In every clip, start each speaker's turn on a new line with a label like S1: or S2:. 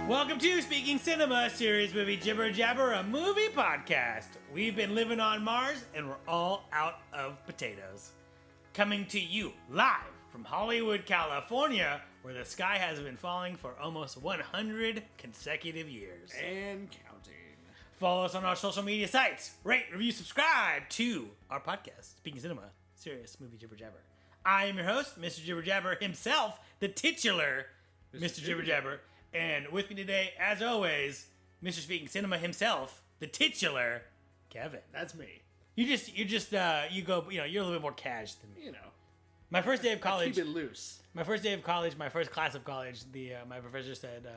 S1: Welcome to Speaking Cinema, Serious Movie Jibber Jabber, a movie podcast. We've been living on Mars and we're all out of potatoes. Coming to you live from Hollywood, California, where the sky has been falling for almost 100 consecutive years.
S2: And counting.
S1: Follow us on our social media sites. Rate, review, subscribe to our podcast, Speaking Cinema, Serious Movie Jibber Jabber. I am your host, Mr. Jibber Jabber himself, the titular Mr. Jibber Jabber. And with me today, as always, Mr. Speaking Cinema himself, the titular Kevin.
S2: That's me.
S1: You go, you're a little bit more cash than me.
S2: You know.
S1: My first day of college.
S2: Keep it loose.
S1: My first day of college, my first class of college, my professor said,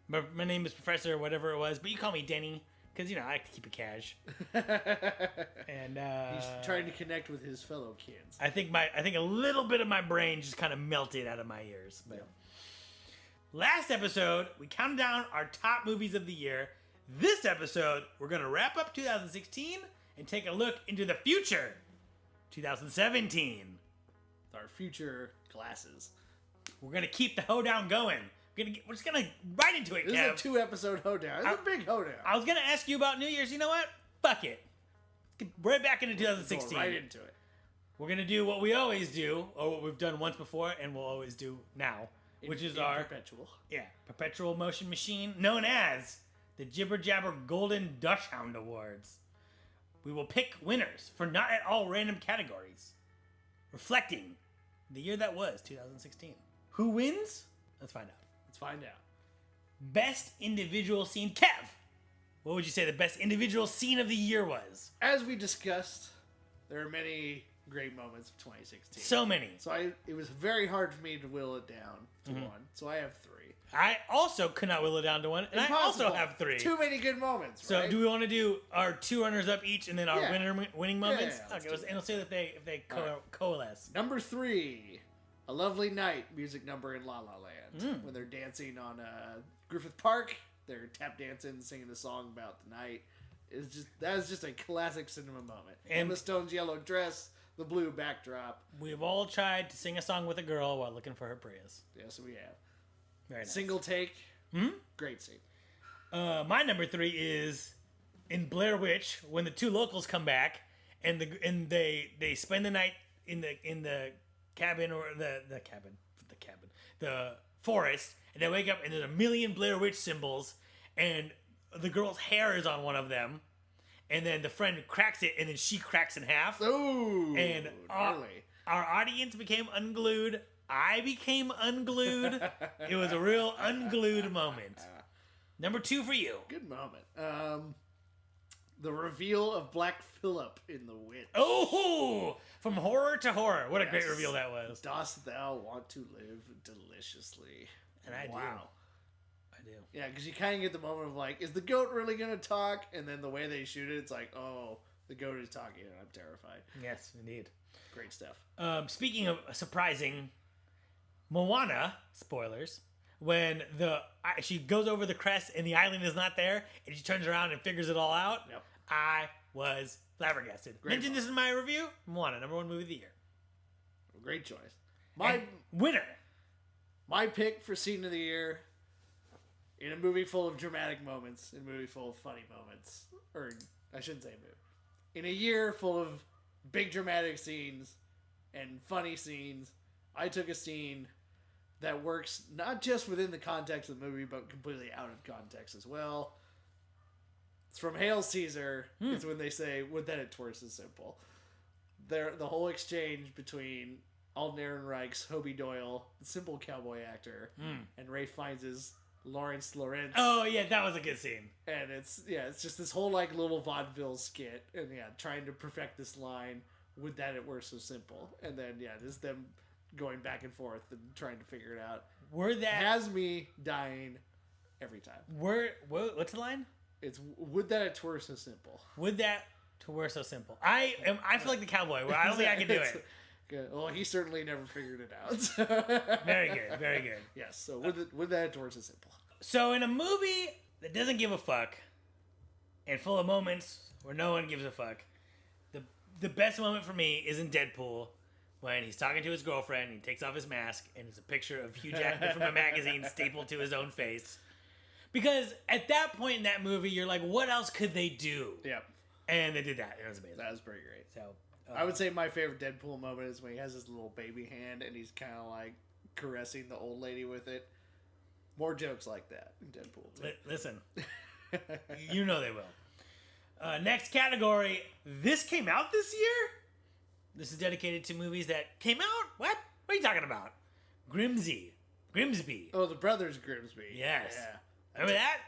S1: my name is Professor, whatever it was, but you call me Denny, because, I like to keep it cash. And
S2: he's trying to connect with his fellow kids.
S1: I think a little bit of my brain just kind of melted out of my ears. But.
S2: Yeah.
S1: Last episode, we counted down our top movies of the year. This episode, we're going to wrap up 2016 and take a look into the future, 2017.
S2: Our future glasses.
S1: We're going to keep the hoedown going. We're just going to right into it,
S2: This
S1: Kev.
S2: is a 2-episode hoedown. It's a big hoedown.
S1: I was going to ask you about New Year's. You know what? Fuck it. Let's get right back into 2016.
S2: Go right into it.
S1: We're going to do what we always do, or what we've done once before, and we'll always do now. Which is our perpetual motion machine, known as the Jibber Jabber Golden Dachshund Awards. We will pick winners for not at all random categories, reflecting the year that was 2016. Who wins? Let's find out. Best individual scene. Kev, what would you say the best individual scene of the year was?
S2: As we discussed, there are many great moments of 2016.
S1: So many.
S2: So it was very hard for me to whittle it down to one. So I have 3.
S1: I also could not whittle it down to one, and
S2: Impossible.
S1: I also have 3.
S2: Too many good moments.
S1: So
S2: right?
S1: do we want to do our 2 runners up each, and then our winning moments?
S2: Yeah,
S1: Okay, and we'll see if they coalesce.
S2: Number 3, A Lovely Night music number in La La Land. When they're dancing on Griffith Park, they're tap dancing, singing the song about the night. That is just a classic cinema moment.
S1: And
S2: Emma Stone's yellow dress, the blue backdrop.
S1: We've all tried to sing a song with a girl while looking for her Prius.
S2: Yes, we have.
S1: Very nice.
S2: Single take. Great scene.
S1: My number 3 is in Blair Witch when the 2 locals come back and they spend the night in the cabin or the forest, and they wake up and there's a million Blair Witch symbols and the girl's hair is on one of them. And then the friend cracks it, and then she cracks in half.
S2: Ooh,
S1: and our audience became unglued. I became unglued. It was a real unglued moment. Number 2 for you.
S2: Good moment. The reveal of Black Phillip in The Witch.
S1: Oh, from horror to horror. What a great reveal that was.
S2: Dost thou want to live deliciously?
S1: And I do.
S2: Yeah, because you kind of get the moment of like, is the goat really going to talk? And then the way they shoot it, it's like, oh, the goat is talking, and I'm terrified.
S1: Yes, indeed.
S2: Great stuff.
S1: Speaking of surprising, Moana, spoilers, when she goes over the crest and the island is not there, and she turns around and figures it all out,
S2: Yep.
S1: I was flabbergasted. Mentioned this in my review. Moana, number 1 movie of the year.
S2: Great choice.
S1: Winner.
S2: My pick for scene of the year, in a movie full of dramatic moments, in a movie full of funny moments, or I shouldn't say movie, in a year full of big dramatic scenes and funny scenes, I took a scene that works not just within the context of the movie, but completely out of context as well. It's from Hail Caesar. It's when they say, would that it were so simple. The whole exchange between Alden Ehrenreich's Hobie Doyle, the simple cowboy actor, and Ray Fiennes' Lawrence Lawrence.
S1: Oh yeah, that was a good scene.
S2: And it's just this whole like little vaudeville skit, and trying to perfect this line, would that it were so simple. And then just them going back and forth and trying to figure it out. Has me dying every time.
S1: What's the line?
S2: It's would that it were so simple.
S1: Would that it were so simple. I feel like the cowboy, where I don't think I can do it.
S2: Good. Well, he certainly never figured it out.
S1: Very good, very good.
S2: Yes, so would that it were so simple.
S1: So in a movie that doesn't give a fuck, and full of moments where no one gives a fuck, the best moment for me is in Deadpool, when he's talking to his girlfriend, he takes off his mask, and it's a picture of Hugh Jackman from a magazine stapled to his own face. Because at that point in that movie, you're like, what else could they do?
S2: Yep.
S1: And they did that. It was amazing.
S2: That was pretty great.
S1: So
S2: I would say my favorite Deadpool moment is when he has his little baby hand and he's kind of like caressing the old lady with it. More jokes like that in Deadpool.
S1: Listen, you know they will. Next category. This came out this year? This is dedicated to movies that came out? What? What are you talking about? Grimsby.
S2: Oh, the Brothers Grimsby.
S1: Yes.
S2: Yeah.
S1: Remember that?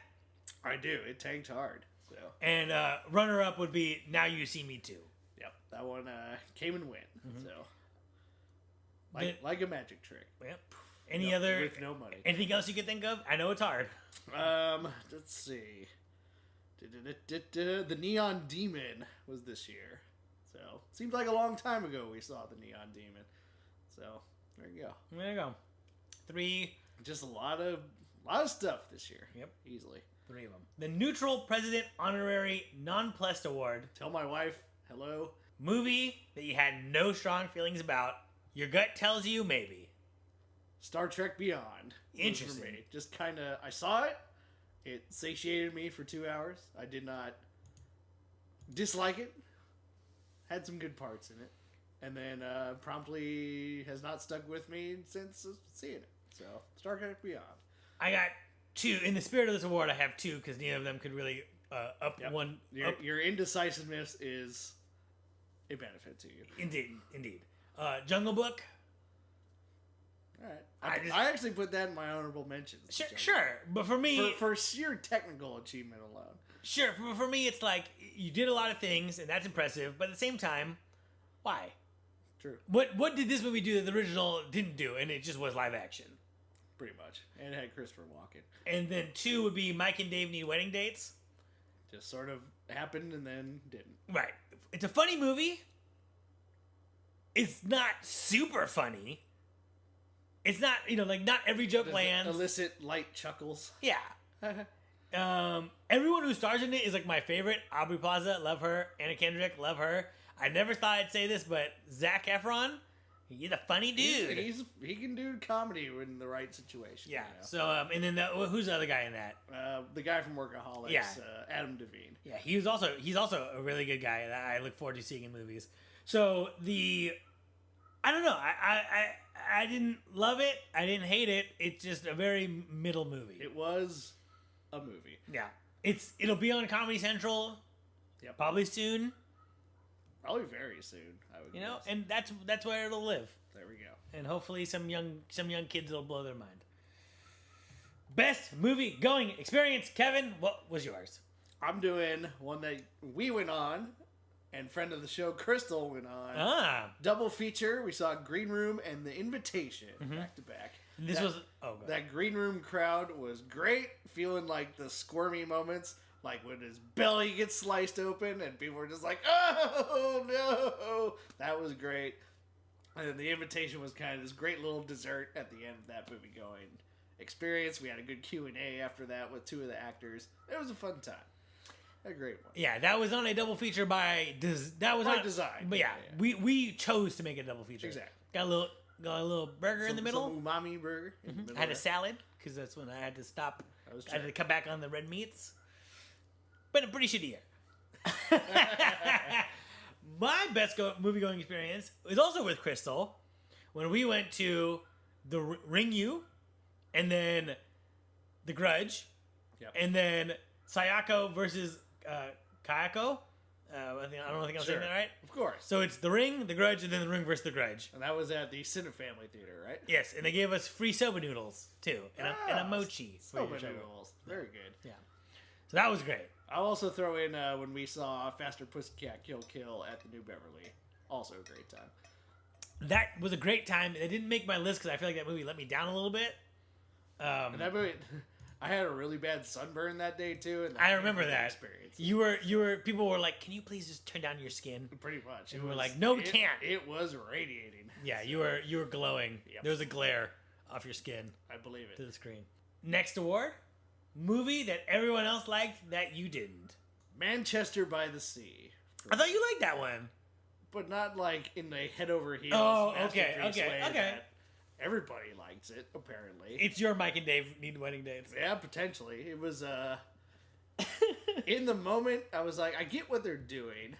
S2: I do. It tanked hard. So.
S1: And runner-up would be Now You See Me Too.
S2: Yep. That one came and went. So. Like a magic trick.
S1: Yep. Any other...
S2: With no money.
S1: Anything else you could think of? I know it's hard.
S2: Let's see. The Neon Demon was this year. So, seems like a long time ago we saw the Neon Demon. So, there you go.
S1: There you go. 3.
S2: Just a lot of stuff this year.
S1: Yep.
S2: Easily.
S1: 3 of them. The Neutral President Honorary Nonplussed Award.
S2: Tell my wife, hello.
S1: Movie that you had no strong feelings about. Your gut tells you maybe.
S2: Star Trek Beyond.
S1: Interesting.
S2: For me. Just kind of, I saw it. It satiated me for 2 hours. I did not dislike it. Had some good parts in it. And then promptly has not stuck with me since seeing it. So, Star Trek Beyond.
S1: I got 2. In the spirit of this award, I have 2 because neither of them could really up one.
S2: Your indecisiveness is a benefit to you.
S1: Indeed. Jungle Book.
S2: All right. I actually put that in my honorable mentions.
S1: Sure. But for me...
S2: For sheer technical achievement alone.
S1: Sure. For me, it's like, you did a lot of things, and that's impressive. But at the same time, why?
S2: True.
S1: What did this movie do that the original didn't do, and it just was live action?
S2: Pretty much. And it had Christopher Walken.
S1: And then 2 would be Mike and Dave Need Wedding Dates.
S2: Just sort of happened and then didn't.
S1: Right. It's a funny movie. It's not super funny. It's not, not every joke lands.
S2: Elicit light chuckles.
S1: Yeah. Everyone who stars in it is like my favorite. Aubrey Plaza, love her. Anna Kendrick, love her. I never thought I'd say this, but Zac Efron, he's a funny dude.
S2: He can do comedy in the right situation.
S1: Yeah. So, and then who's the other guy in that?
S2: The guy from Workaholics,
S1: yeah.
S2: Adam Devine.
S1: Yeah, he's also a really good guy that I look forward to seeing in movies. So I don't know. I didn't love it. I didn't hate it. It's just a very middle movie.
S2: It was a movie.
S1: Yeah. It'll be on Comedy Central.
S2: Yep.
S1: Probably soon.
S2: Probably very soon. I would guess.
S1: And that's where it'll live.
S2: There we go.
S1: And hopefully some young kids will blow their mind. Best movie going experience, Kevin. What was yours?
S2: I'm doing one that we went on. And friend of the show, Crystal, went on. Double feature. We saw Green Room and The Invitation back to back. That Green Room crowd was great. Feeling like the squirmy moments, like when his belly gets sliced open and people were just like, "Oh no!" That was great. And then The Invitation was kind of this great little dessert at the end of that movie going experience. We had a good Q&A after that with 2 of the actors. It was a fun time. A great one.
S1: Yeah, that was on a double feature by
S2: design.
S1: But yeah. we chose to make a double feature.
S2: Exactly.
S1: Got a little burger in the middle.
S2: Some umami burger. In the middle
S1: I had a salad because that's when I had to stop. I had to cut back on the red meats. But a pretty shitty year. My best movie going experience is also with Crystal when we went to the Ring U, and then The Grudge, and then Sayako versus Kayako. I don't think I'm saying that right.
S2: Of course.
S1: So it's The Ring, The Grudge, and then The Ring versus The Grudge.
S2: And that was at the Cinefamily Theater, right?
S1: Yes, and they gave us free soba noodles too, and a mochi.
S2: Soba noodles. Very good.
S1: Yeah. So that was great.
S2: I'll also throw in when we saw Faster Pussycat Kill Kill at the New Beverly. Also a great time.
S1: That was a great time. It didn't make my list because I feel like that movie let me down a little bit.
S2: And that movie, I had a really bad sunburn that day too. And
S1: I remember that experience. You were. People were like, "Can you please just turn down your skin?"
S2: Pretty much.
S1: And we were like, "No, we can't."
S2: It was radiating.
S1: Yeah, you were glowing. Yep. There was a glare off your skin.
S2: I believe it.
S1: To the screen. Next award. Movie that everyone else liked that you didn't.
S2: Manchester by the Sea.
S1: I thought you liked that one.
S2: But not like in the head over heels.
S1: Oh, okay.
S2: everybody likes it, apparently.
S1: It's your Mike and Dave Need Wedding Dates.
S2: Yeah, potentially. It was, in the moment, I was like, I get what they're doing,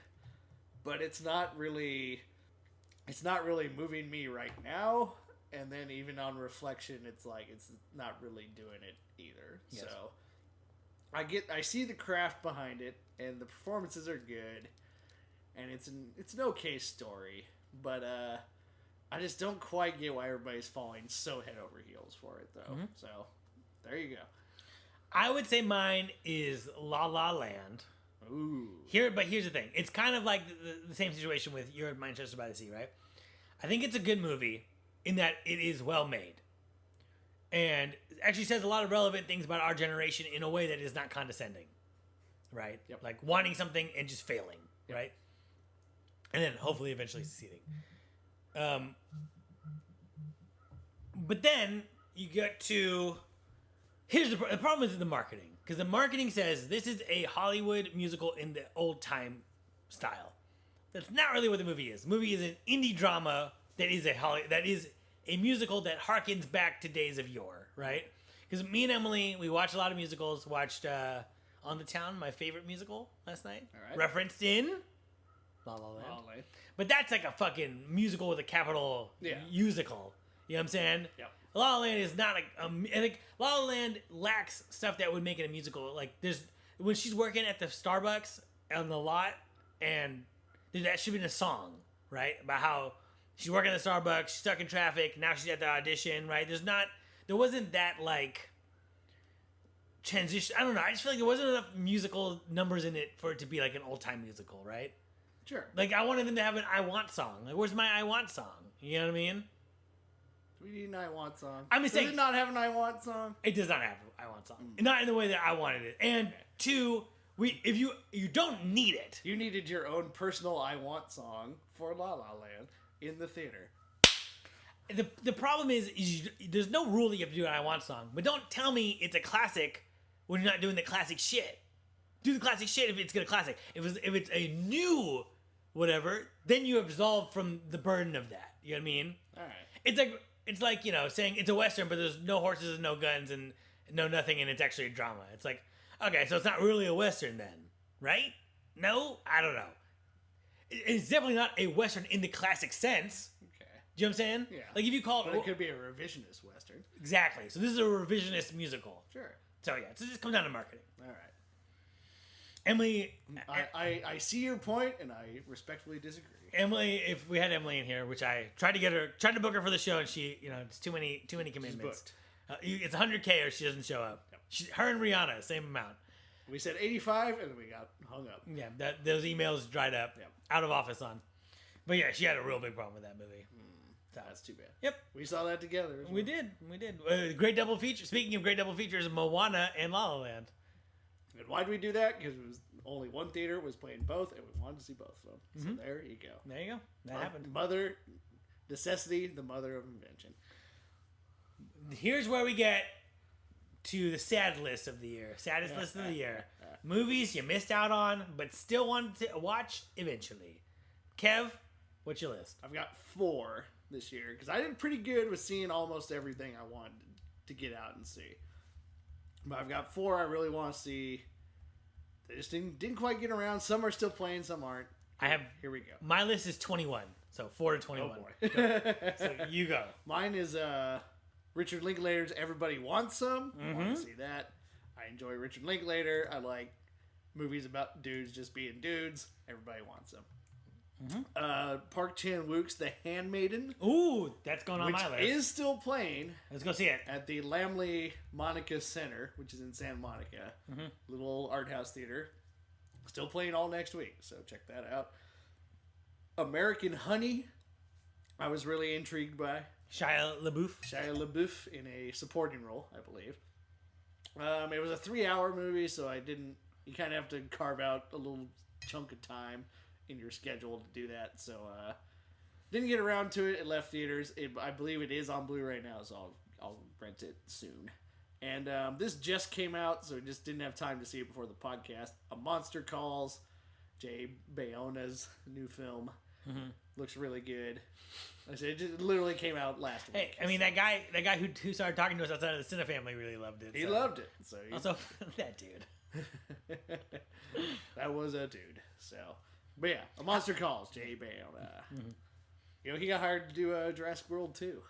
S2: but it's not really moving me right now. And then even on reflection, it's like, it's not really doing it either. Yes. So I see the craft behind it, and the performances are good, and it's an okay story, but I just don't quite get why everybody's falling so head over heels for it, though. Mm-hmm. So there you go.
S1: I would say mine is La La Land.
S2: Ooh.
S1: But here's the thing. It's kind of like the same situation with You're Manchester by the Sea, right? I think it's a good movie in that it is well made. And it actually says a lot of relevant things about our generation in a way that is not condescending. Right?
S2: Yep.
S1: Like wanting something and just failing. Yep. Right? And then hopefully eventually succeeding. But then you get to... The problem is the marketing. Because the marketing says this is a Hollywood musical in the old time style. That's not really what the movie is. The movie is an indie drama that is a musical that harkens back to days of yore, right? Because me and Emily, we watch a lot of musicals. Watched On the Town, my favorite musical, last night. All right. Referenced in La La Land. But that's like a fucking musical with a capital musical. You know what I'm saying?
S2: Yep.
S1: La La Land is not like I think La La Land lacks stuff that would make it a musical. Like there's when she's working at the Starbucks on the lot, and that should be in a song, right? About how she's working at the Starbucks, she's stuck in traffic, now she's at the audition, right? There wasn't that like transition. I don't know. I just feel like there wasn't enough musical numbers in it for it to be like an old time musical, right?
S2: Sure.
S1: Like I wanted them to have an I Want song. Like where's my I Want song? You know what I mean?
S2: Do we need an I Want song?
S1: I'm just saying,
S2: does it not have an I Want song?
S1: It does not have an I Want song. Not in the way that I wanted it. And two, if you don't need it.
S2: You needed your own personal I Want song for La La Land in the theater.
S1: The problem is there's no rule that you have to do an I Want song. But don't tell me it's a classic when you're not doing the classic shit. Do the classic shit if it's a classic. If it's a new whatever, then you absolve from the burden of that. You know what I mean?
S2: All right.
S1: It's like, you know, saying it's a Western, but there's no horses and no guns and no nothing, and it's actually a drama. It's like, okay, so it's not really a Western then, right? No? I don't know. It's definitely not a Western in the classic sense.
S2: Okay.
S1: Do you know what I'm saying?
S2: Yeah.
S1: Like if you call
S2: it... But it could be a revisionist Western.
S1: Exactly. So this is a revisionist musical.
S2: Sure.
S1: So yeah, so it just comes down to marketing.
S2: All right.
S1: Emily...
S2: I see your point, and I respectfully disagree.
S1: Emily, if we had Emily in here, which I tried to book her for the show, and she, you know, it's too many commitments. It's 100K or she doesn't show up. Yep. Her and Rihanna, same amount.
S2: We said 85, and we got hung up.
S1: Yeah, those emails dried up. Yep. Out of office on. But yeah, she had a real big problem with that movie.
S2: So. That's too bad.
S1: Yep.
S2: We saw that together. Well.
S1: We did. Great double feature. Speaking of great double features, Moana and La La Land.
S2: And why did we do that? Because it was only one theater was playing both, and we wanted to see both of them. Mm-hmm. So there you go.
S1: There you go. That happened.
S2: Necessity, the mother of invention.
S1: Here's where we get to the sad list of the year. Saddest list of the year. Movies you missed out on, but still wanted to watch eventually. Kev, what's your list?
S2: I've got 4 this year, because I did pretty good with seeing almost everything I wanted to get out and see. But I've got 4 I really want to see. They just didn't quite get around. Some are still playing, some aren't. Here we go.
S1: My list is 21, so 4 to 21.
S2: Oh boy.
S1: So you go.
S2: Mine is Richard Linklater's Everybody Wants Some. I want to see that. I enjoy Richard Linklater. I like movies about dudes just being dudes. Everybody Wants Some. Park Chan-wook's The Handmaiden.
S1: Ooh, that's going on my list.
S2: Which is still playing.
S1: Let's go see it.
S2: At the Lamley Monica Center, which is in Santa Monica. Little art house theater. Still playing all next week, so check that out. American Honey, I was really intrigued by.
S1: Shia LaBeouf
S2: in a supporting role, I believe. It was a 3-hour movie, so you kind of have to carve out a little chunk of time in your schedule to do that, so didn't get around to it. It left theaters. I believe it is on Blu-ray now, so I'll rent it soon. And this just came out, so I just didn't have time to see it before the podcast. A Monster Calls, Jay Bayona's new film. Looks really good. I said it just literally came out last week.
S1: Hey, I mean that guy who started talking to us outside of the Cine family really loved it.
S2: He loved it. So
S1: also that dude.
S2: That was a dude. So, but yeah, A Monster Calls. J. Bam. You know, he got hired to do Jurassic World 2.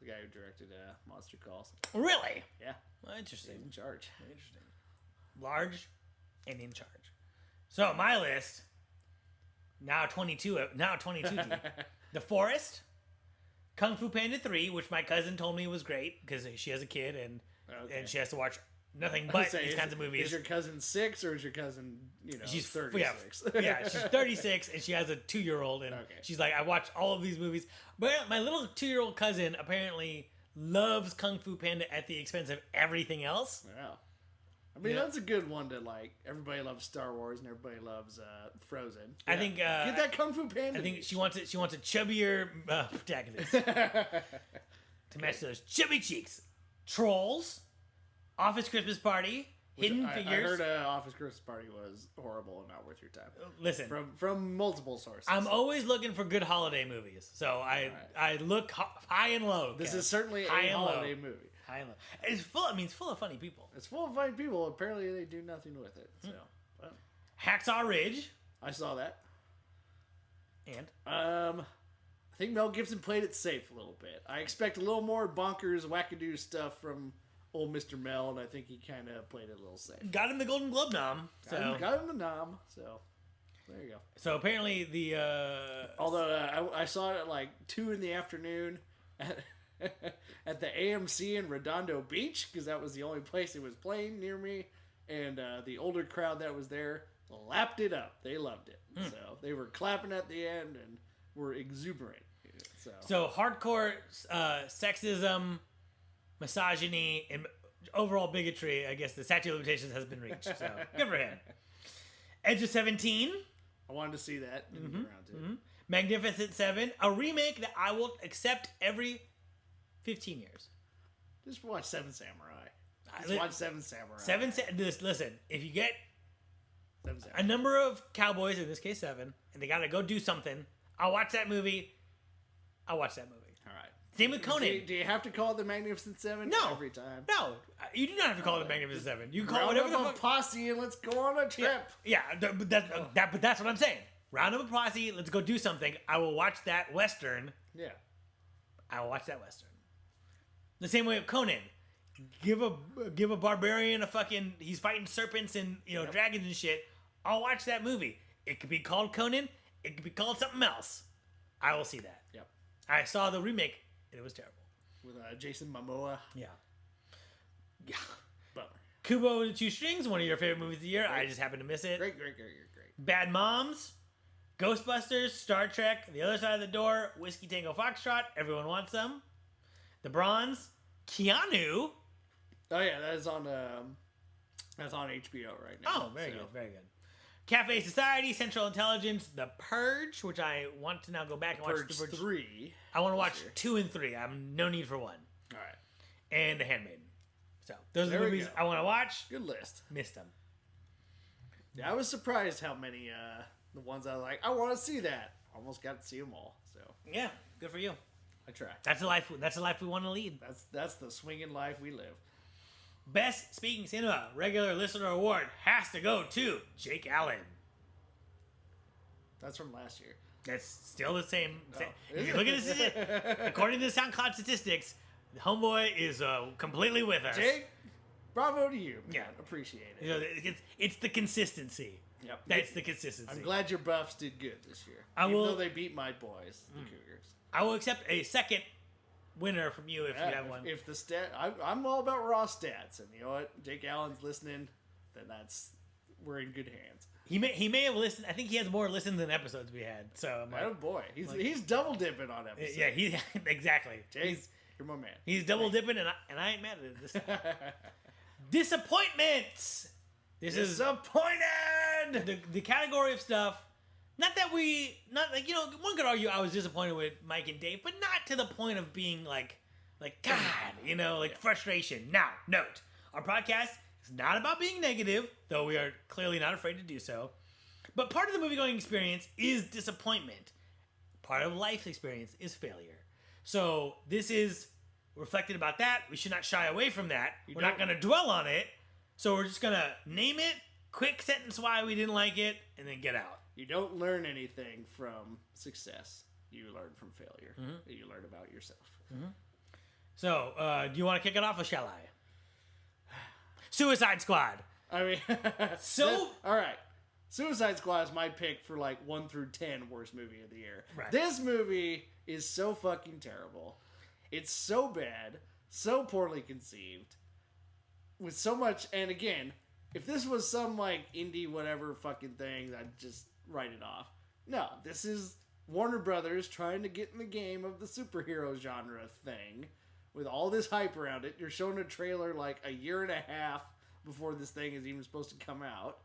S2: The guy who directed Monster Calls.
S1: Really?
S2: Yeah.
S1: Well, interesting.
S2: He's in charge.
S1: Interesting. Large and in charge. So my list now 22 deep. The Forest, Kung Fu Panda 3, which my cousin told me was great because she has a kid and she has to watch nothing but these kinds of movies.
S2: Is your cousin 6 or is your cousin, she's 36?
S1: Yeah, she's 36 and she has a 2-year-old and she's like, I watch all of these movies. But my little 2-year-old cousin apparently loves Kung Fu Panda at the expense of everything else.
S2: Yeah. I mean, that's a good one to like. Everybody loves Star Wars and everybody loves Frozen. Yeah.
S1: I think
S2: get that Kung Fu Panda.
S1: I think she wants it. She wants a chubbier protagonist to match those chubby cheeks. Trolls, Office Christmas Party, Hidden Figures.
S2: I heard Office Christmas Party was horrible and not worth your time.
S1: Listen,
S2: from multiple sources.
S1: I'm always looking for good holiday movies, so I look high and low.
S2: This is certainly a holiday movie.
S1: High and low. It's full. I mean, it's full of funny people.
S2: It's full of funny people. Apparently, they do nothing with it. So,
S1: Hacksaw Ridge.
S2: I saw that.
S1: And
S2: I think Mel Gibson played it safe a little bit. I expect a little more bonkers, wackadoo stuff from old Mr. Mel, and I think he kind of played it a little safe.
S1: Got him the Golden Globe nom.
S2: Got him the nom. So there you go.
S1: So apparently the
S2: although I saw it at like 2 in the afternoon at the AMC in Redondo Beach because that was the only place it was playing near me, and the older crowd that was there lapped it up. They loved it. So they were clapping at the end and were exuberant.
S1: So hardcore sexism, misogyny, and overall bigotry. I guess the statute of limitations has been reached. So good for him. Edge of 17.
S2: I wanted to see that. Didn't get around to it.
S1: Magnificent Seven, a remake that I will accept every 15 years.
S2: Just watch Seven Samurai. Watch Seven Samurai.
S1: Listen, if you get a number of cowboys, in this case 7, and they gotta go do something, I'll watch that movie. All right. Same with Conan.
S2: Do you have to call it the Magnificent Seven?
S1: No.
S2: Every time?
S1: No. You do not have to call it the Magnificent Seven. You can call
S2: Round
S1: it whatever
S2: up
S1: the
S2: a posse and let's go on a trip.
S1: Yeah, but that's what I'm saying. Round up a posse, let's go do something. I will watch that Western.
S2: Yeah.
S1: I will watch that Western. The same way with Conan. Give a barbarian a fucking, he's fighting serpents and dragons and shit. I'll watch that movie. It could be called Conan. It could be called something else. I will see that.
S2: Yep.
S1: I saw the remake and it was terrible.
S2: With Jason Momoa.
S1: Yeah.
S2: Bummer.
S1: Kubo and the Two Strings, one of your favorite movies of the year. Great. I just happened to miss it.
S2: Great.
S1: Bad Moms, Ghostbusters, Star Trek, The Other Side of the Door, Whiskey Tango Foxtrot, Everyone Wants Some, The Bronze, Keanu.
S2: Oh yeah, that's on HBO right now.
S1: Oh, very good. Cafe Society, Central Intelligence, The Purge, which I want to now go back and watch. The Purge
S2: 3.
S1: I want to watch 2 and 3. I'm no need for 1.
S2: All right.
S1: And The Handmaiden. So those are the movies I want to watch.
S2: Good list.
S1: Missed them.
S2: Yeah, I was surprised how many the ones I was like, I want to see that. Almost got to see them all. So
S1: yeah, good for you.
S2: I try.
S1: That's the life. That's the life we want to lead.
S2: That's the swinging life we live.
S1: Best Speaking Cinema regular listener award has to go to Jake Allen.
S2: That's from last year.
S1: That's still the same. If you look at this, according to the SoundCloud statistics, the homeboy is completely with us.
S2: Jake, bravo to you. Man.
S1: Yeah,
S2: appreciate it.
S1: It's the consistency.
S2: Yep.
S1: That's the consistency.
S2: I'm glad your Buffs did good this year. Even though they beat my boys, the Cougars.
S1: I will accept a second winner from you if you have one.
S2: If the I'm all about raw stats, and you know what, Jake Allen's listening, then we're in good hands.
S1: He may have listened. I think he has more listens than episodes we had. So I'm like,
S2: oh boy, he's double dipping on episodes.
S1: Yeah, exactly.
S2: Jake, you're my man.
S1: He's double dipping, and I ain't mad at it this time. Disappointments. This is disappointed. The category of stuff. Not one could argue I was disappointed with Mike and Dave, but not to the point of being like God, frustration. Now, note, our podcast is not about being negative, though we are clearly not afraid to do so. But part of the movie-going experience is disappointment. part of life experience is failure. So this is reflected about that. We should not shy away from that. We're not going to dwell on it. So we're just going to name it, quick sentence why we didn't like it, and then get out.
S2: You don't learn anything from success. You learn from failure. You learn about yourself.
S1: So, do you want to kick it off or shall I? Suicide Squad.
S2: I mean, all right. Suicide Squad is my pick for like 1 through 10 worst movie of the year.
S1: Right.
S2: This movie is so fucking terrible. It's so bad, so poorly conceived, with so much. And again, if this was some like indie whatever fucking thing, I'd just write it off. No, this is Warner Brothers trying to get in the game of the superhero genre thing with all this hype around it. You're showing a trailer like a year and a half before this thing is even supposed to come out.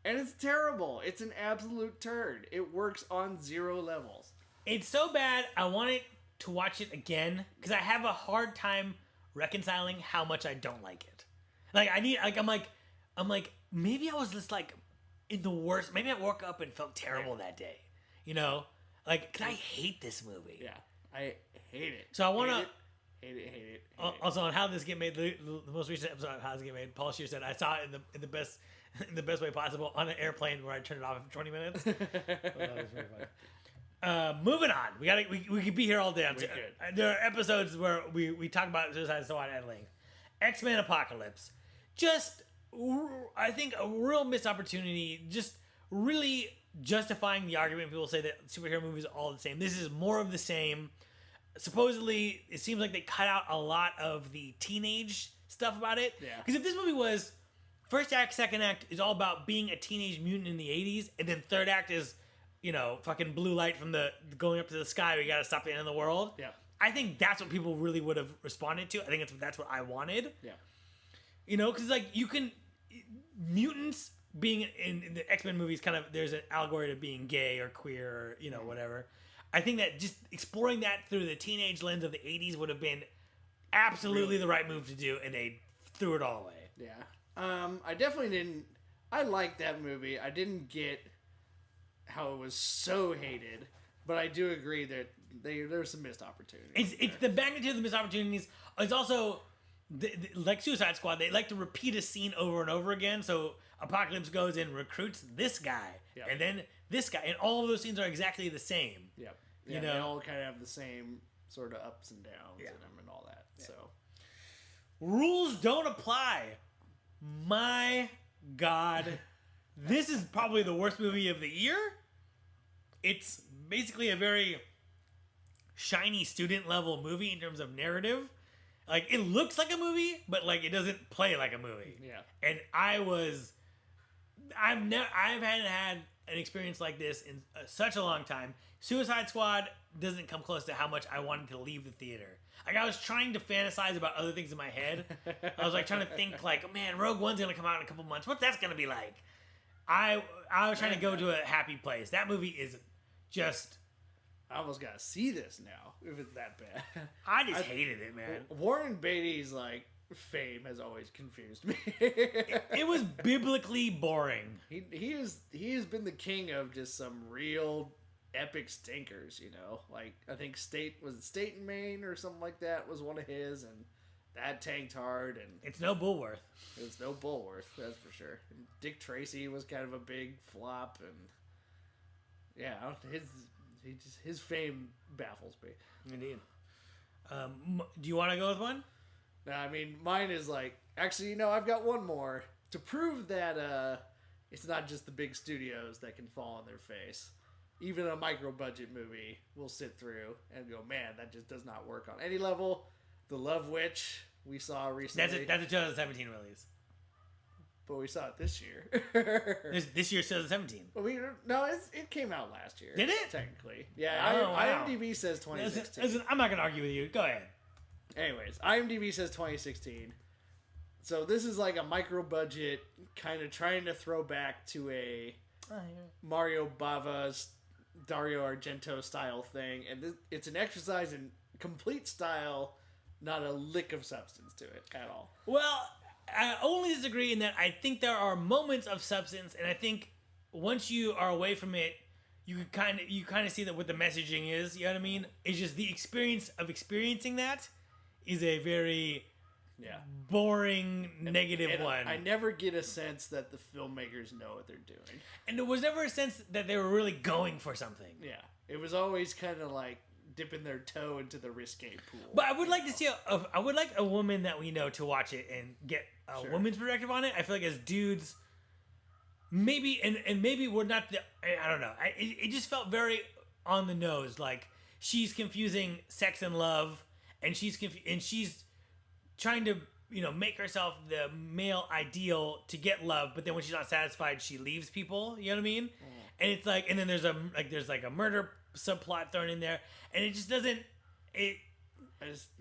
S2: And it's terrible. It's an absolute turd. It works on 0 levels.
S1: It's so bad, I wanted to watch it again because I have a hard time reconciling how much I don't like it. Like, I'm like, maybe I was just like in the worst. Maybe I woke up and felt terrible that day. You know? Like, cause I hate this movie.
S2: Yeah. I hate it.
S1: So I want to...
S2: Hate it.
S1: Also, on How This Get Made, the most recent episode of How This Get Made, Paul Scheer said, I saw it in the best way possible on an airplane where I turned it off for 20 minutes. Well, that was very funny. Moving on. We could be here all day. There are episodes where we talk about Suicide Squad at length. X-Men Apocalypse. Just, I think, a real missed opportunity. Just really justifying the argument. People say that superhero movies are all the same. This is more of the same. Supposedly, it seems like they cut out a lot of the teenage stuff about it.
S2: Yeah.
S1: Because if this movie was first act, second act is all about being a teenage mutant in the 80s, and then third act is, you know, fucking blue light from the going up to the sky. We got to stop the end of the world.
S2: Yeah.
S1: I think that's what people really would have responded to. I think that's what I wanted.
S2: Yeah.
S1: You know, because like you can mutants being in the X-Men movies, kind of there's an allegory to being gay or queer or you know whatever. I think that just exploring that through the teenage lens of the 80s would have been absolutely the right move to do, and they threw it all away.
S2: Yeah. I definitely didn't... I liked that movie. I didn't get how it was so hated, but I do agree that there's some missed opportunities.
S1: It's the magnitude of the missed opportunities. It's also, like Suicide Squad, they like to repeat a scene over and over again, so Apocalypse goes and recruits this guy, and then this guy, and all of those scenes are exactly the same.
S2: Yep.
S1: You
S2: Yeah,
S1: know?
S2: they all kind of have the same sort of ups and downs in them and all that. Yeah. So,
S1: rules don't apply. My God, this is probably the worst movie of the year. It's basically a very shiny student level movie in terms of narrative. Like it looks like a movie, but like it doesn't play like a movie.
S2: yeah.
S1: And hadn't had an experience like this in such a long time. Suicide Squad doesn't come close to how much I wanted to leave the theater. Like I was trying to fantasize about other things in my head. I was like trying to think like, oh, man, Rogue One's gonna come out in a couple months. What's that's gonna be like? I was trying to go to a happy place. That movie is just.
S2: I almost gotta see this now if it's that bad.
S1: I just hated it, man.
S2: Warren Beatty's like fame has always confused me.
S1: It was biblically boring.
S2: He has been the king of just some real epic stinkers, you know. Like I think State in Maine or something like that was one of his, and that tanked hard. And
S1: It's no Bullworth.
S2: it's no Bullworth, that's for sure. And Dick Tracy was kind of a big flop, and yeah, his fame baffles me.
S1: Indeed. Do you want to go with one?
S2: No, I mean, mine is like, actually, you know, I've got one more to prove that it's not just the big studios that can fall on their face. Even a micro-budget movie will sit through and go, man, that just does not work on any level. The Love Witch we saw recently.
S1: That's a 2017 release.
S2: But we saw it this year.
S1: This year's 2017.
S2: But it came out last year.
S1: Did it?
S2: Technically. Yeah,
S1: Oh, wow.
S2: IMDb says 2016.
S1: Listen, I'm not going to argue with you. Go ahead.
S2: Anyways, IMDb says 2016. So this is like a micro budget, kind of trying to throw back to a Mario Bava's Dario Argento style thing, and it's an exercise in complete style, not a lick of substance to it at all.
S1: Well, I only disagree in that I think there are moments of substance, and I think once you are away from it, you kind of see that what the messaging is. You know what I mean? It's just the experience of experiencing that is a very boring, negative one.
S2: I never get a sense that the filmmakers know what they're doing.
S1: And there was never a sense that they were really going for something.
S2: Yeah. It was always kind of like dipping their toe into the risque pool.
S1: But I would like to see I would like a woman that we know to watch it and get a woman's perspective on it. I feel like as dudes, maybe, and maybe we're not I don't know. It just felt very on the nose. Like, she's confusing sex and love, and she's trying to, make herself the male ideal to get love, but then when she's not satisfied, she leaves people. You know what I mean? And it's like, and then there's a murder subplot thrown in there, and it just doesn't. It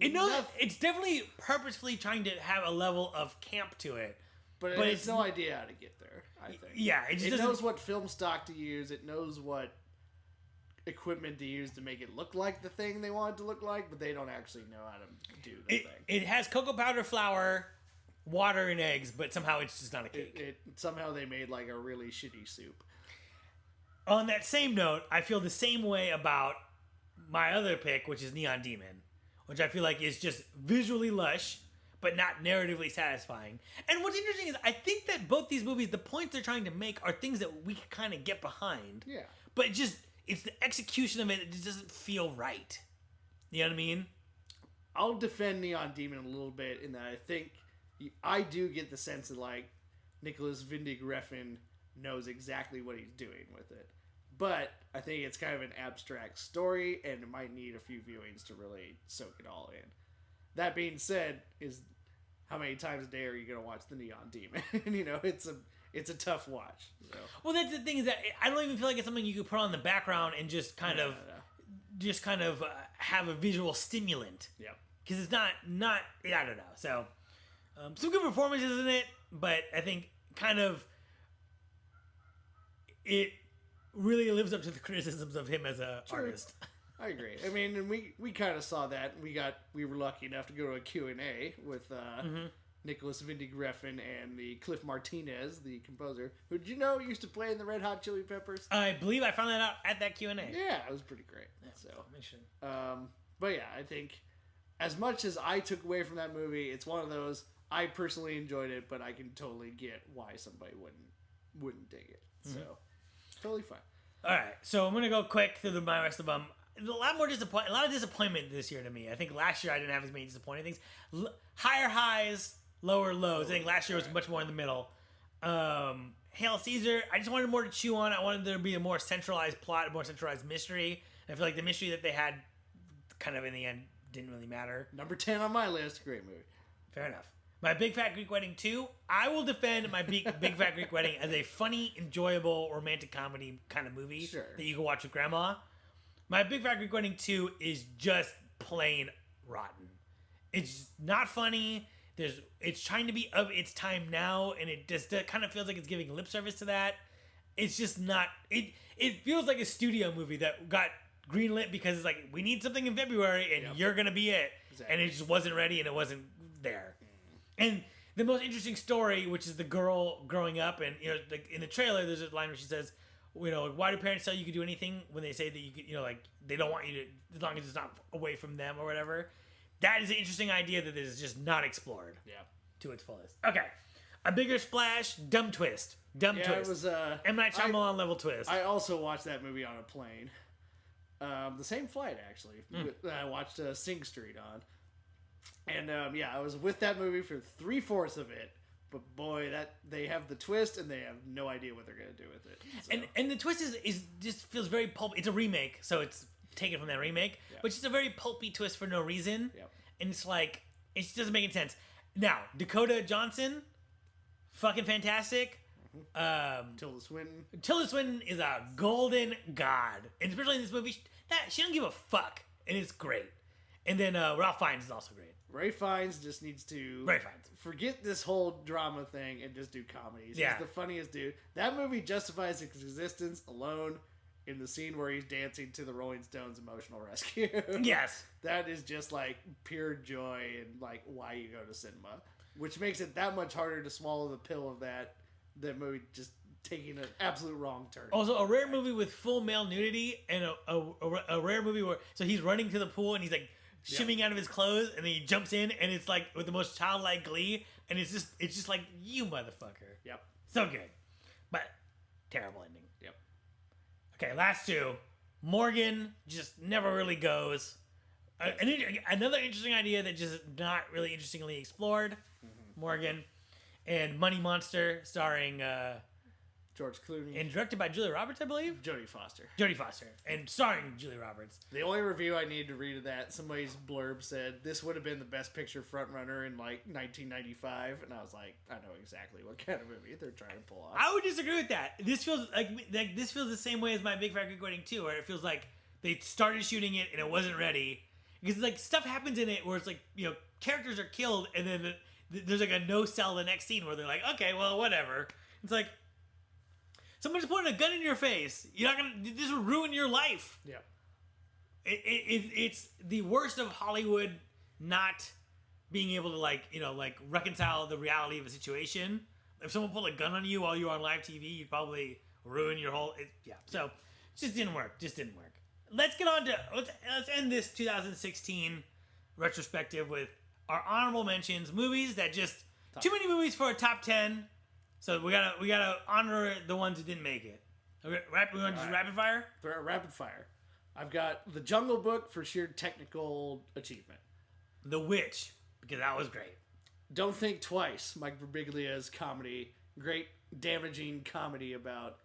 S1: knows it's definitely purposefully trying to have a level of camp to it,
S2: but it has no idea how to get there. I think.
S1: Yeah,
S2: it knows what film stock to use. It knows what equipment to use to make it look like the thing they want it to look like, but they don't actually know how to do the thing.
S1: It has cocoa powder, flour, water, and eggs, but somehow it's just not a cake.
S2: Somehow they made like a really shitty soup.
S1: On that same note, I feel the same way about my other pick, which is Neon Demon, which I feel like is just visually lush, but not narratively satisfying. And what's interesting is I think that both these movies, the points they're trying to make are things that we can kind of get behind.
S2: Yeah.
S1: But it's the execution of it that just doesn't feel right. You know what I mean?
S2: I'll defend Neon Demon a little bit in that I think I do get the sense that, like, Nicholas Vindig Refn knows exactly what he's doing with it. But I think it's kind of an abstract story, and it might need a few viewings to really soak it all in. That being said, is how many times a day are you going to watch the Neon Demon? It's a tough watch. So.
S1: Well, that's the thing, is that I don't even feel like it's something you could put on the background and just kind of have a visual stimulant.
S2: Yeah.
S1: Because it's not I don't know. So some good performances in it, but I think kind of it really lives up to the criticisms of him as a artist.
S2: I agree. I mean, and we kind of saw that. We were lucky enough to go to a Q&A with Nicholas Vindig Refn and the Cliff Martinez, the composer, who, did you know, used to play in the Red Hot Chili Peppers?
S1: I believe I found that out at that Q&A.
S2: Yeah, it was pretty great.
S1: Yeah,
S2: but yeah, I think as much as I took away from that movie, it's one of those, I personally enjoyed it, but I can totally get why somebody wouldn't dig it. Mm-hmm. So, totally fine.
S1: All right, so I'm gonna go quick through my rest of them. A lot of disappointment this year to me. I think last year I didn't have as many disappointing things. Higher highs, lower lows. I think last year was much more in the middle. Hail Caesar, I just wanted more to chew on. I wanted there to be a more centralized plot, a more centralized mystery. I feel like the mystery that they had kind of in the end didn't really matter.
S2: Number 10 on my list. Great movie.
S1: Fair enough. My Big Fat Greek Wedding 2, I will defend my Big Fat Greek Wedding as a funny, enjoyable, romantic comedy kind of movie that you can watch with grandma. My Big Fat Greek Wedding 2 is just plain rotten. It's not funny. It's trying to be of its time now, and it just kind of feels like it's giving lip service to that. It's just not... It feels like a studio movie that got greenlit because it's like, we need something in February, and you're going to be it. Exactly. And it just wasn't ready, and it wasn't there. And the most interesting story, which is the girl growing up, and in the trailer, there's a line where she says, why do parents tell you can do anything when they say that you could, they don't want you to, as long as it's not away from them or whatever. That is an interesting idea that is just not explored to its fullest. Okay. A Bigger Splash, Dumb Twist. Twist. It was M. Night Shyamalan level twist.
S2: I also watched that movie on a plane. The same flight, actually. I watched Sing Street on. And I was with that movie for 3/4 of it. But boy, that they have the twist and they have no idea what they're gonna do with it. So.
S1: And the twist is just feels very pulpy. It's a remake, so it's taken from that remake, which is a very pulpy twist for no reason. Yep. And it's like it just doesn't make any sense. Now, Dakota Johnson, fucking fantastic.
S2: Tilda Swinton.
S1: Tilda Swinton is a golden god, and especially in this movie, she don't give a fuck, and it's great. And then Ralph Fiennes is also great.
S2: Ray Fiennes just needs to forget this whole drama thing and just do comedies. He's the funniest dude. That movie justifies its existence alone in the scene where he's dancing to the Rolling Stones' Emotional Rescue.
S1: Yes.
S2: That is just like pure joy and like why you go to cinema. Which makes it that much harder to swallow the pill of that movie just taking an absolute wrong turn.
S1: Also, a rare movie with full male nudity, and a rare movie where he's running to the pool and he's like shimmying out of his clothes, and then he jumps in, and it's like with the most childlike glee, and it's just like, you motherfucker.
S2: Yep.
S1: So good, but terrible ending.
S2: Yep.
S1: Okay, last two. Morgan just never really goes. Another interesting idea that just not really interestingly explored. Morgan. And Money Monster, starring
S2: George Clooney.
S1: and directed by Julia Roberts, I believe.
S2: Jodie Foster.
S1: Jodie Foster, and starring Julia Roberts.
S2: The only review I need to read of that, somebody's blurb said this would have been the best picture frontrunner in like 1995, and I was like, I know exactly what kind of movie they're trying to pull off.
S1: I would disagree with that. This feels like this feels the same way as My Big Fat Greek Wedding 2, where it feels like they started shooting it and it wasn't ready, because like stuff happens in it where it's like, you know, characters are killed, and then there's like a no sell the next scene where they're like, okay, well, whatever. It's like, someone's pointing a gun in your face. You're not gonna. This will ruin your life.
S2: Yeah.
S1: It's the worst of Hollywood not being able to like reconcile the reality of a situation. If someone pulled a gun on you while you were on live TV, you'd probably ruin your whole. So it just didn't work. Let's get on to let's end this 2016 retrospective with our honorable mentions, movies that just too many movies for a top 10. So we gotta honor the ones that didn't make it. Okay, we want to do rapid fire?
S2: For rapid fire, I've got The Jungle Book for sheer technical achievement.
S1: The Witch, because that was great.
S2: Don't Think Twice, Mike Birbiglia's comedy, great damaging comedy about